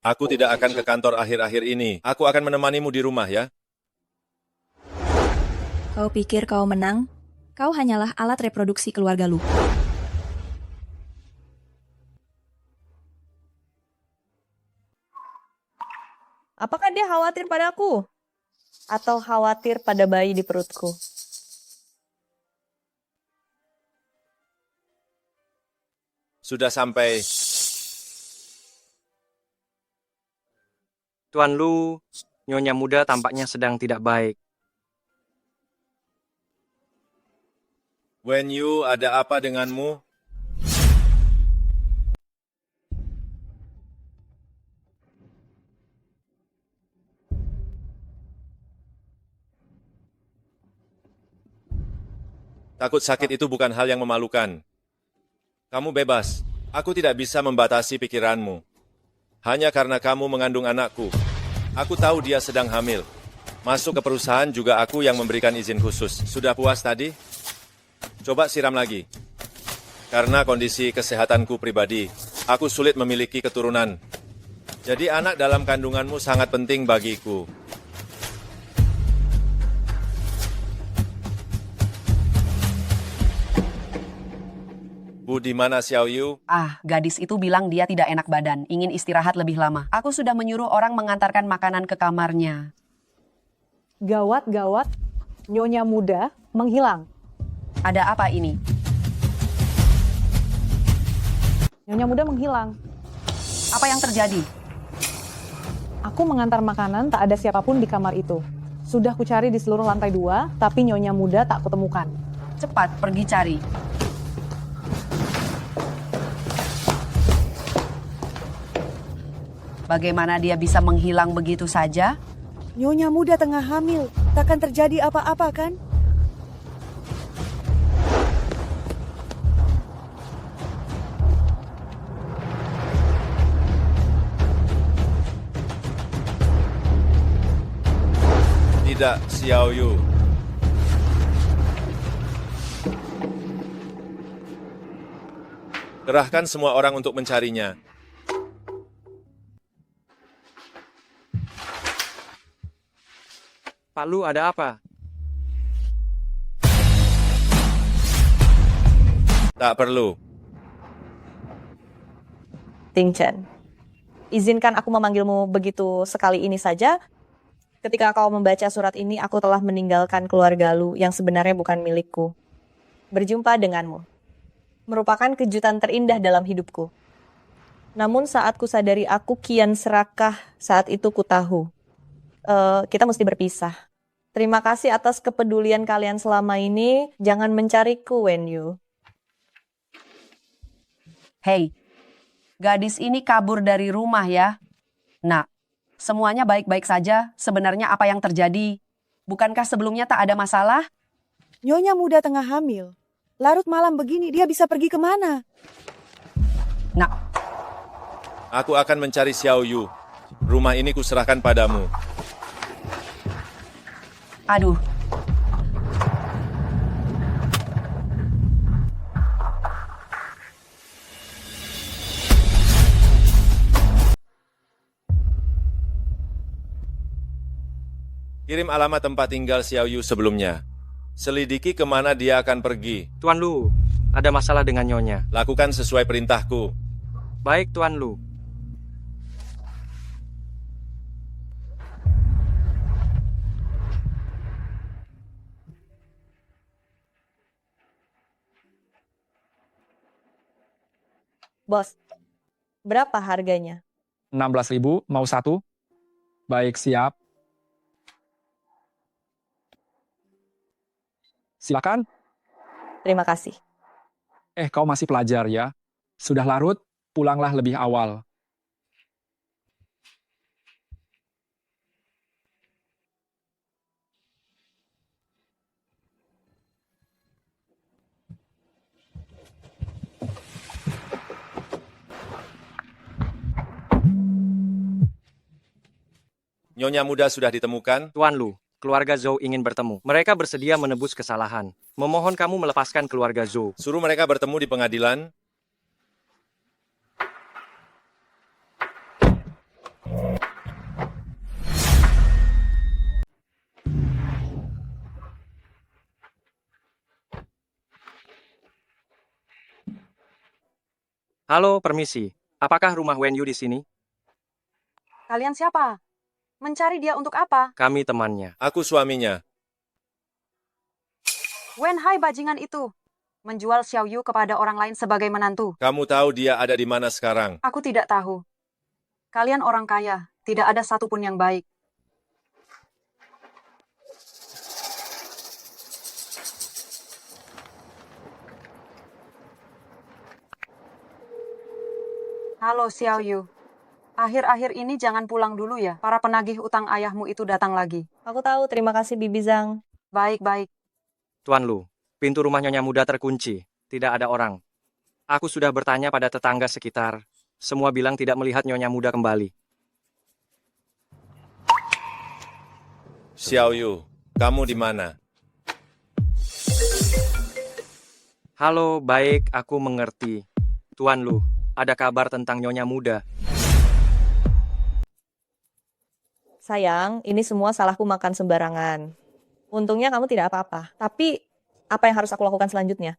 Aku tidak akan ke kantor akhir-akhir ini. Aku akan menemanimu di rumah ya. Kau pikir kau menang? Kau hanyalah alat reproduksi keluarga Lu. Apakah dia khawatir padaku? Atau khawatir pada bayi di perutku? Sudah sampai. Tuan Lu, Nyonya muda tampaknya sedang tidak baik. Wen Yu, ada apa denganmu? Takut sakit itu bukan hal yang memalukan. Kamu bebas. Aku tidak bisa membatasi pikiranmu. Hanya karena kamu mengandung anakku. Aku tahu dia sedang hamil. Masuk ke perusahaan juga aku yang memberikan izin khusus. Sudah puas tadi? Coba siram lagi. Karena kondisi kesehatanku pribadi, aku sulit memiliki keturunan. Jadi anak dalam kandunganmu sangat penting bagiku. Bu, di mana Xiao Yu? Gadis itu bilang dia tidak enak badan, ingin istirahat lebih lama. Aku sudah menyuruh orang mengantarkan makanan ke kamarnya. Gawat, gawat. Nyonya muda menghilang. Ada apa ini? Nyonya muda menghilang. Apa yang terjadi? Aku mengantar makanan, tak ada siapapun di kamar itu. Sudah kucari di seluruh lantai 2, tapi nyonya muda tak kutemukan. Cepat, pergi cari. Bagaimana dia bisa menghilang begitu saja? Nyonya muda tengah hamil. Takkan terjadi apa-apa kan? Tidak, Xiao Yu. Kerahkan semua orang untuk mencarinya. Pak Lu, ada apa? Tak perlu. Ting Chen, izinkan aku memanggilmu begitu sekali ini saja. Ketika kau membaca surat ini, aku telah meninggalkan keluarga Lu yang sebenarnya bukan milikku. Berjumpa denganmu merupakan kejutan terindah dalam hidupku. Namun saat ku sadari aku kian serakah, saat itu ku tahu kita mesti berpisah. Terima kasih atas kepedulian kalian selama ini. Jangan mencariku, Wen Yu. Hei, gadis ini kabur dari rumah ya. Nah, semuanya baik-baik saja. Sebenarnya apa yang terjadi? Bukankah sebelumnya tak ada masalah? Nyonya muda tengah hamil. Larut malam begini dia bisa pergi kemana? Nah, Aku akan mencari Xiao Yu. Rumah ini kuserahkan padamu. aduh. Kirim alamat tempat tinggal Xiao Yu sebelumnya. Selidiki kemana dia akan pergi. Tuan Lu, ada masalah dengan Nyonya. Lakukan sesuai perintahku. Baik, Tuan Lu. Bos, berapa harganya? 16.000, mau satu? Baik, siap. Silakan. Terima kasih. Kau masih pelajar ya? Sudah larut, pulanglah lebih awal. Nyonya muda sudah ditemukan? Tuan Lu, keluarga Zhou ingin bertemu. Mereka bersedia menebus kesalahan. Memohon kamu melepaskan keluarga Zhou. Suruh mereka bertemu di pengadilan. Halo, permisi. Apakah rumah Wen Yu di sini? Kalian siapa? Mencari dia untuk apa? Kami temannya. Aku suaminya. Wen Hai bajingan itu. Menjual Xiao Yu kepada orang lain sebagai menantu. Kamu tahu dia ada di mana sekarang? Aku tidak tahu. Kalian orang kaya. Tidak ada satupun yang baik. Halo Xiao Yu. Akhir-akhir ini jangan pulang dulu ya. Para penagih utang ayahmu itu datang lagi. Aku tahu, terima kasih Bibi Zhang. Baik-baik. Tuan Lu, pintu rumah Nyonya muda terkunci. Tidak ada orang. Aku sudah bertanya pada tetangga sekitar. Semua bilang tidak melihat Nyonya muda kembali. Xiao Yu, kamu di mana? Halo, baik, aku mengerti. Tuan Lu, ada kabar tentang Nyonya muda. Sayang, ini semua salahku makan sembarangan. Untungnya kamu tidak apa-apa. Tapi, apa yang harus aku lakukan selanjutnya?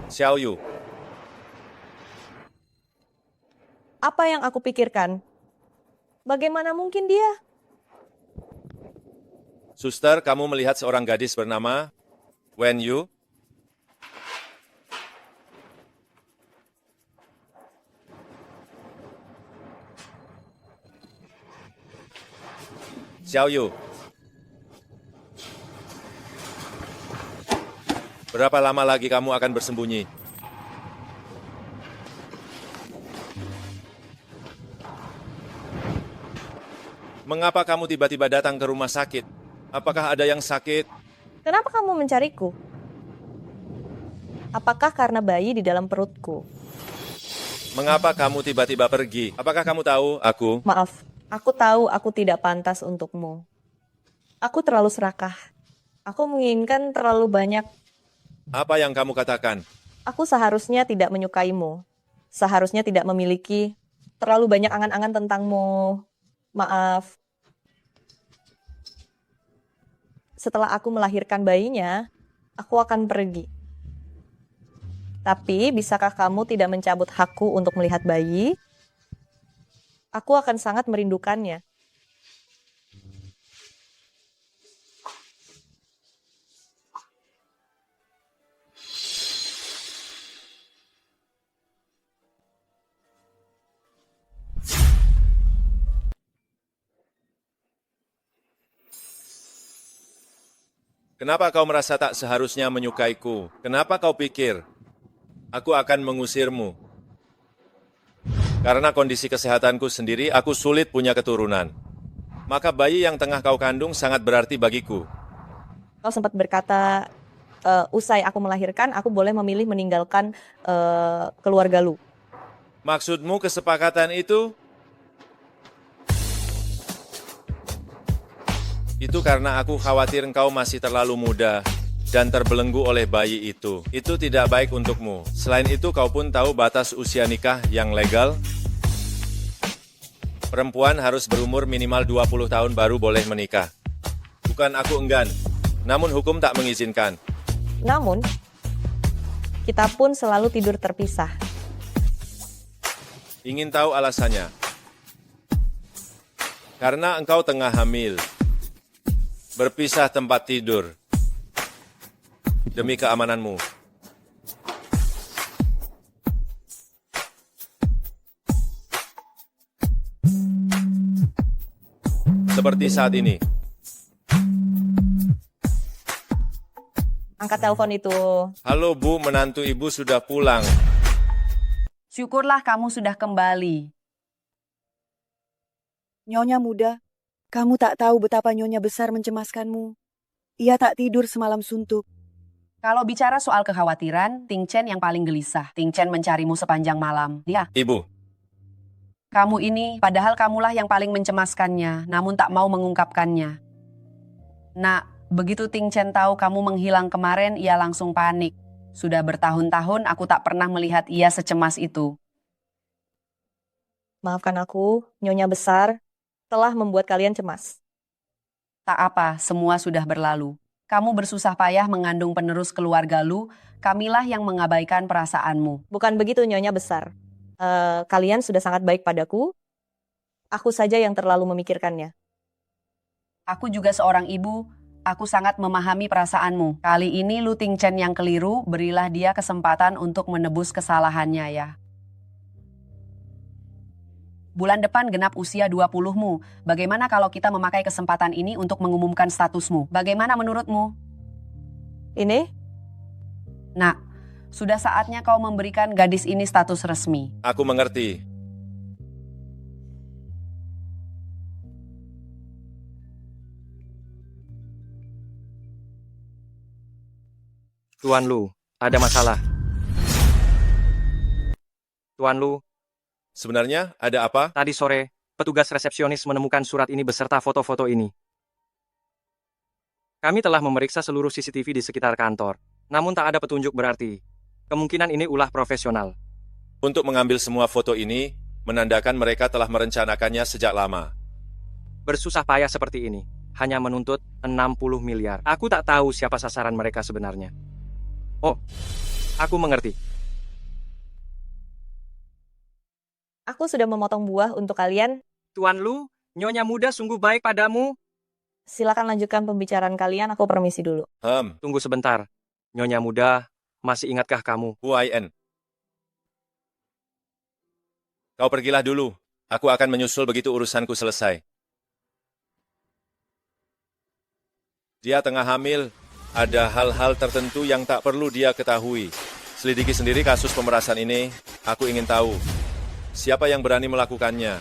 Xiao Yu. Apa yang aku pikirkan? Bagaimana mungkin dia? Suster, kamu melihat seorang gadis bernama Wen Yu? Xiao Yu. Berapa lama lagi kamu akan bersembunyi? Mengapa kamu tiba-tiba datang ke rumah sakit? Apakah ada yang sakit? Kenapa kamu mencariku? Apakah karena bayi di dalam perutku? Mengapa kamu tiba-tiba pergi? Apakah kamu tahu aku? Maaf, aku tahu aku tidak pantas untukmu. Aku terlalu serakah. Aku menginginkan terlalu banyak. Apa yang kamu katakan? Aku seharusnya tidak menyukaimu. Seharusnya tidak memiliki terlalu banyak angan-angan tentangmu. Maaf. Setelah aku melahirkan bayinya, aku akan pergi. Tapi, bisakah kamu tidak mencabut hakku untuk melihat bayi? Aku akan sangat merindukannya. Kenapa kau merasa tak seharusnya menyukaiku? Kenapa kau pikir aku akan mengusirmu? Karena kondisi kesehatanku sendiri, aku sulit punya keturunan. Maka bayi yang tengah kau kandung sangat berarti bagiku. Kau sempat berkata, usai aku melahirkan, aku boleh memilih meninggalkan keluarga lu. Maksudmu kesepakatan itu? Itu karena aku khawatir engkau masih terlalu muda dan terbelenggu oleh bayi itu. Itu tidak baik untukmu. Selain itu, kau pun tahu batas usia nikah yang legal? Perempuan harus berumur minimal 20 tahun baru boleh menikah. Bukan aku enggan, namun hukum tak mengizinkan. Namun, kita pun selalu tidur terpisah. Ingin tahu alasannya? Karena engkau tengah hamil. Berpisah tempat tidur. Demi keamananmu. Seperti saat ini. Angkat telepon itu. Halo Bu, menantu ibu sudah pulang. Syukurlah kamu sudah kembali. Nyonya muda, kamu tak tahu betapa Nyonya besar mencemaskanmu. Ia tak tidur semalam suntuk. Kalau bicara soal kekhawatiran, Ting Chen yang paling gelisah. Ting Chen mencarimu sepanjang malam. Dia. Ibu. Kamu ini, padahal kamulah yang paling mencemaskannya, namun tak mau mengungkapkannya. Nak, begitu Ting Chen tahu kamu menghilang kemarin, ia langsung panik. Sudah bertahun-tahun aku tak pernah melihat ia secemas itu. Maafkan aku, Nyonya besar, telah membuat kalian cemas. Tak apa, semua sudah berlalu. Kamu bersusah payah mengandung penerus keluarga lu, kamilah yang mengabaikan perasaanmu. Bukan begitu, Nyonya besar. Kalian sudah sangat baik padaku. Aku saja yang terlalu memikirkannya. Aku juga seorang ibu, aku sangat memahami perasaanmu. Kali ini Lu Ting Chen yang keliru, berilah dia kesempatan untuk menebus kesalahannya ya. Bulan depan genap usia 20-mu. Bagaimana kalau kita memakai kesempatan ini untuk mengumumkan statusmu? Bagaimana menurutmu? Ini? Nak, sudah saatnya kau memberikan gadis ini status resmi. Aku mengerti. Tuan Lu, ada masalah. Tuan Lu, sebenarnya ada apa? Tadi sore, petugas resepsionis menemukan surat ini beserta foto-foto ini. Kami telah memeriksa seluruh CCTV di sekitar kantor, namun tak ada petunjuk berarti. Kemungkinan ini ulah profesional. Untuk mengambil semua foto ini, menandakan mereka telah merencanakannya sejak lama. Bersusah payah seperti ini, hanya menuntut 60 miliar. Aku tak tahu siapa sasaran mereka sebenarnya. Oh, aku mengerti. Aku sudah memotong buah untuk kalian. Tuan Lu, Nyonya muda sungguh baik padamu. Silakan lanjutkan pembicaraan kalian, aku permisi dulu. Tunggu sebentar. Nyonya muda, masih ingatkah kamu? Huaien. Kau pergilah dulu. Aku akan menyusul begitu urusanku selesai. Dia tengah hamil. Ada hal-hal tertentu yang tak perlu dia ketahui. Selidiki sendiri kasus pemerasan ini. Aku ingin tahu siapa yang berani melakukannya.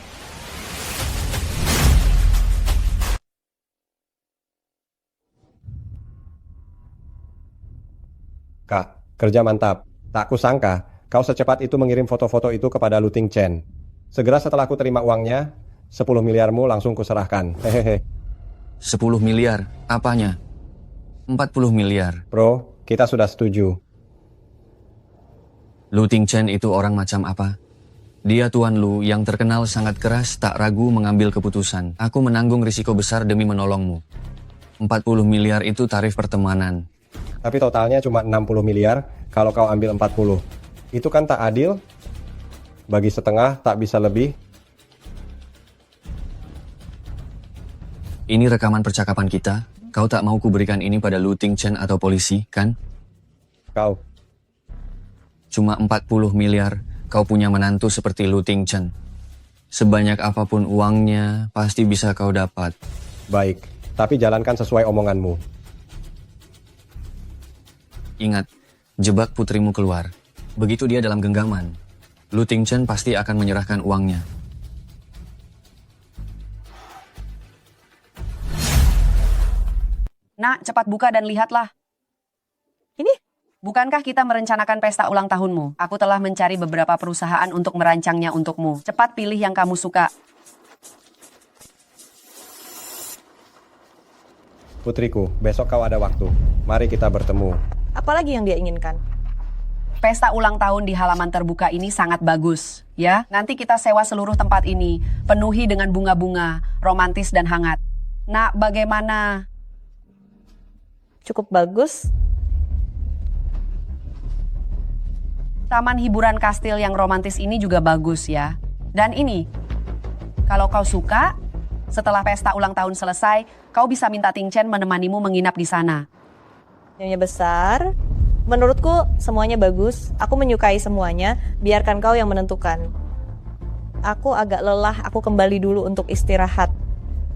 Kak, kerja mantap. Tak kusangka, kau secepat itu mengirim foto-foto itu kepada Lu Ting Chen. Segera setelah ku terima uangnya, 10 miliarmu langsung kuserahkan. Hehehe. 10 miliar. Apanya? 40 miliar. Bro, kita sudah setuju. Lu Tingchen itu orang macam apa? Dia Tuan Lu yang terkenal sangat keras, tak ragu mengambil keputusan. Aku menanggung risiko besar demi menolongmu. 40 miliar itu tarif pertemanan. Tapi totalnya cuma 60 miliar kalau kau ambil 40. Itu kan tak adil? Bagi setengah tak bisa lebih. Ini rekaman percakapan kita. Kau tak mau kuberikan ini pada Lu Tingchen atau polisi, kan? Kau. Cuma 40 miliar, kau punya menantu seperti Lu Tingchen. Sebanyak apapun uangnya, pasti bisa kau dapat. Baik, tapi jalankan sesuai omonganmu. Ingat, jebak putrimu keluar. Begitu dia dalam genggaman, Lu Tingchen pasti akan menyerahkan uangnya. Nak, cepat buka dan lihatlah. Ini? Bukankah kita merencanakan pesta ulang tahunmu? Aku telah mencari beberapa perusahaan untuk merancangnya untukmu. Cepat pilih yang kamu suka. Putriku, besok kau ada waktu. Mari kita bertemu. Apalagi yang dia inginkan? Pesta ulang tahun di halaman terbuka ini sangat bagus, ya. Nanti kita sewa seluruh tempat ini, penuhi dengan bunga-bunga, romantis dan hangat. Nak, bagaimana? Cukup bagus. Taman hiburan kastil yang romantis ini juga bagus ya. Dan ini, kalau kau suka, setelah pesta ulang tahun selesai, kau bisa minta Tingchen menemanimu menginap di sana. Nyonya besar, menurutku semuanya bagus. Aku menyukai semuanya, biarkan kau yang menentukan. Aku agak lelah, aku kembali dulu untuk istirahat.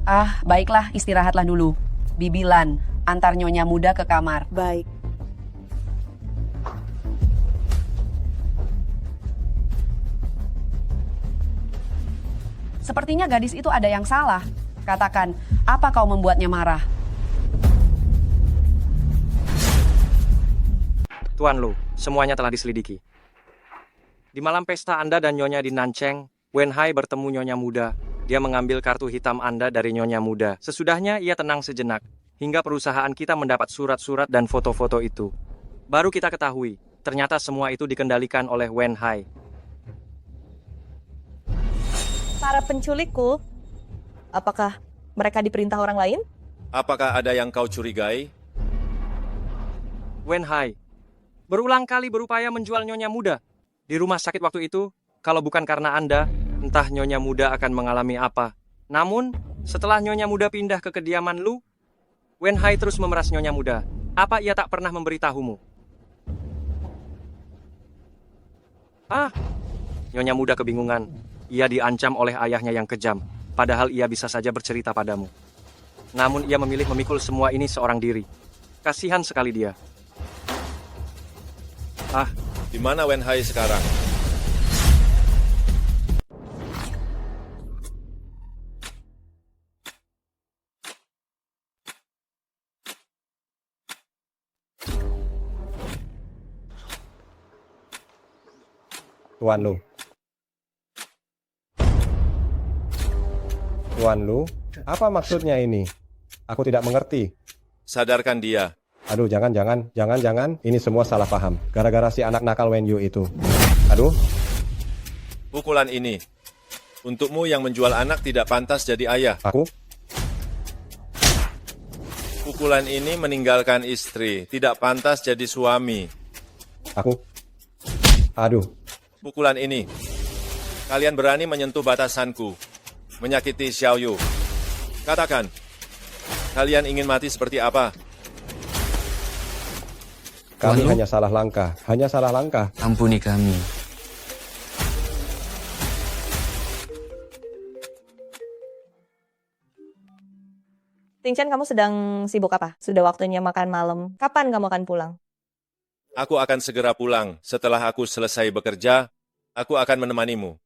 Ah, baiklah, istirahatlah dulu. Bibilan, antar Nyonya muda ke kamar. Baik. Sepertinya gadis itu ada yang salah. Katakan, apa kau membuatnya marah? Tuan Lu, semuanya telah diselidiki. Di malam pesta Anda dan Nyonya di Nancheng, Wen Hai bertemu Nyonya muda. Dia mengambil kartu hitam Anda dari Nyonya muda. Sesudahnya ia tenang sejenak, hingga perusahaan kita mendapat surat-surat dan foto-foto itu. Baru kita ketahui, ternyata semua itu dikendalikan oleh Wen Hai. Para penculikku, apakah mereka diperintah orang lain? Apakah ada yang kau curigai? Wen Hai berulang kali berupaya menjual Nyonya muda. Di rumah sakit waktu itu, kalau bukan karena Anda, entah Nyonya muda akan mengalami apa. Namun, setelah Nyonya muda pindah ke kediaman Lu, Wen Hai terus memeras Nyonya muda. Apa ia tak pernah memberitahumu? Nyonya muda kebingungan. Ia diancam oleh ayahnya yang kejam, padahal ia bisa saja bercerita padamu. Namun ia memilih memikul semua ini seorang diri. Kasihan sekali dia. Di mana Wen Hai sekarang? Tuan Lu. Tuan Lu, apa maksudnya ini? Aku tidak mengerti. Sadarkan dia. Aduh, jangan. Ini semua salah paham. Gara-gara si anak nakal Wen Yu itu. Aduh. Pukulan ini. Untukmu yang menjual anak tidak pantas jadi ayah. Aku? Pukulan ini meninggalkan istri. Tidak pantas jadi suami. Aku? Aduh. Pukulan ini. Kalian berani menyentuh batasanku. Menyakiti Xiao Yu. Katakan, kalian ingin mati seperti apa? Kami hanya salah langkah. Ampuni kami. Tingchen, kamu sedang sibuk apa? Sudah waktunya makan malam. Kapan kamu akan pulang? Aku akan segera pulang. Setelah aku selesai bekerja, aku akan menemanimu.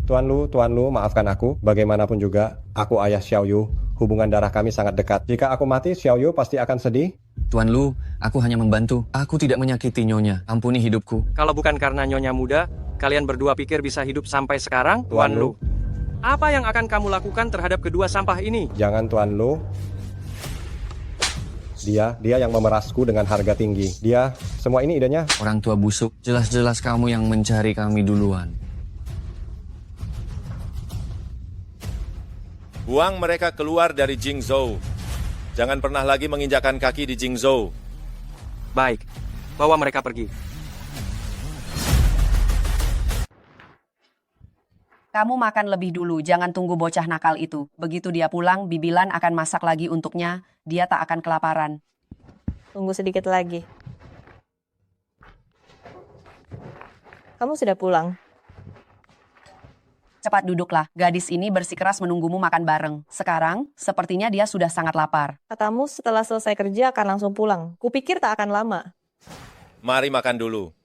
Tuan Lu, maafkan aku. Bagaimanapun juga, aku ayah Xiao Yu. Hubungan darah kami sangat dekat. Jika aku mati, Xiao Yu pasti akan sedih. Tuan Lu, aku hanya membantu. Aku tidak menyakiti Nyonya. Ampuni hidupku. Kalau bukan karena Nyonya muda, kalian berdua pikir bisa hidup sampai sekarang? Tuan Lu. Apa yang akan kamu lakukan terhadap kedua sampah ini? Jangan Tuan Lu. Dia yang memerasku dengan harga tinggi. Semua ini idenya. Orang tua busuk, jelas-jelas kamu yang mencari kami duluan. Buang mereka keluar dari Jingzhou. Jangan pernah lagi menginjakkan kaki di Jingzhou. Baik, bawa mereka pergi. Kamu makan lebih dulu, jangan tunggu bocah nakal itu. Begitu dia pulang, Bibilan akan masak lagi untuknya. Dia tak akan kelaparan. Tunggu sedikit lagi. Kamu sudah pulang. Cepat duduklah, gadis ini bersikeras menunggumu makan bareng. Sekarang, sepertinya dia sudah sangat lapar. Katamu setelah selesai kerja akan langsung pulang. Kupikir tak akan lama. Mari makan dulu.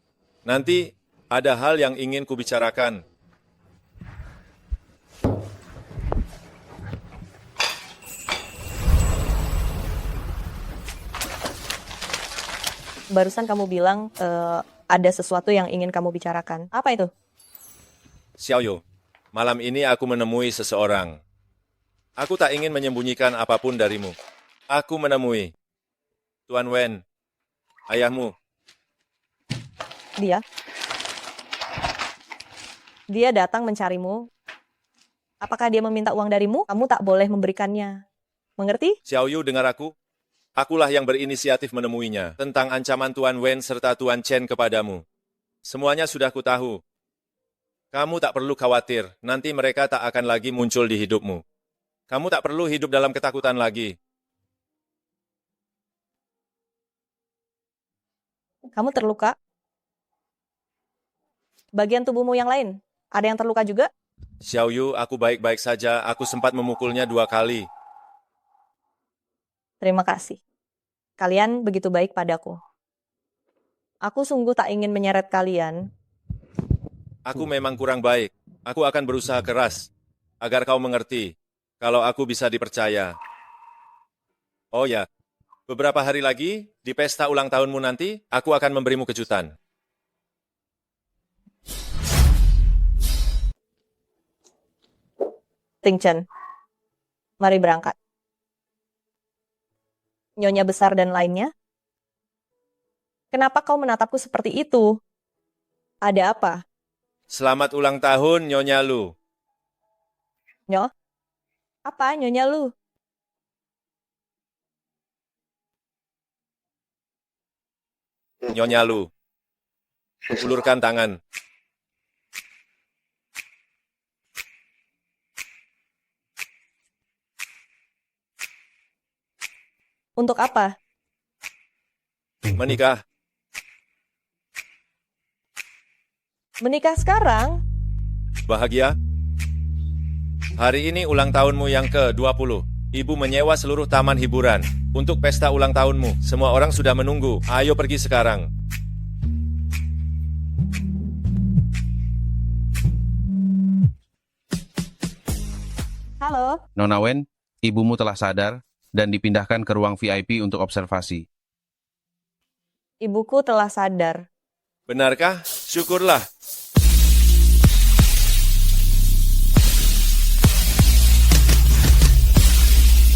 Nanti ada hal yang ingin kubicarakan. Barusan kamu bilang ada sesuatu yang ingin kamu bicarakan. Apa itu? Xiaoyu, malam ini aku menemui seseorang. Aku tak ingin menyembunyikan apapun darimu. Aku menemui Tuan Wen, ayahmu. Dia datang mencarimu. Apakah dia meminta uang darimu? Kamu tak boleh memberikannya. Mengerti? Xiaoyu, dengar aku. Akulah yang berinisiatif menemuinya tentang ancaman Tuan Wen serta Tuan Chen kepadamu. Semuanya sudah kutahu. Kamu tak perlu khawatir, nanti mereka tak akan lagi muncul di hidupmu. Kamu tak perlu hidup dalam ketakutan lagi. Kamu terluka? Bagian tubuhmu yang lain, ada yang terluka juga? Xiaoyu, aku baik-baik saja. Aku sempat memukulnya 2 kali. Terima kasih. Kalian begitu baik padaku. Aku sungguh tak ingin menyeret kalian. Aku memang kurang baik. Aku akan berusaha keras agar kau mengerti kalau aku bisa dipercaya. Oh ya, beberapa hari lagi di pesta ulang tahunmu nanti, aku akan memberimu kejutan. Ting Chen, mari berangkat. Nyonya besar dan lainnya? Kenapa kau menatapku seperti itu? Ada apa? Selamat ulang tahun, Nyonya Lu. Apa, Nyonya Lu? Nyonya Lu. Ulurkan tangan. Untuk apa? Menikah. Menikah sekarang? Bahagia? Hari ini ulang tahunmu yang ke-20. Ibu menyewa seluruh taman hiburan untuk pesta ulang tahunmu. Semua orang sudah menunggu. Ayo pergi sekarang. Halo? Nona Wen, ibumu telah sadar dan dipindahkan ke ruang VIP untuk observasi. Ibuku telah sadar. Benarkah? Syukurlah.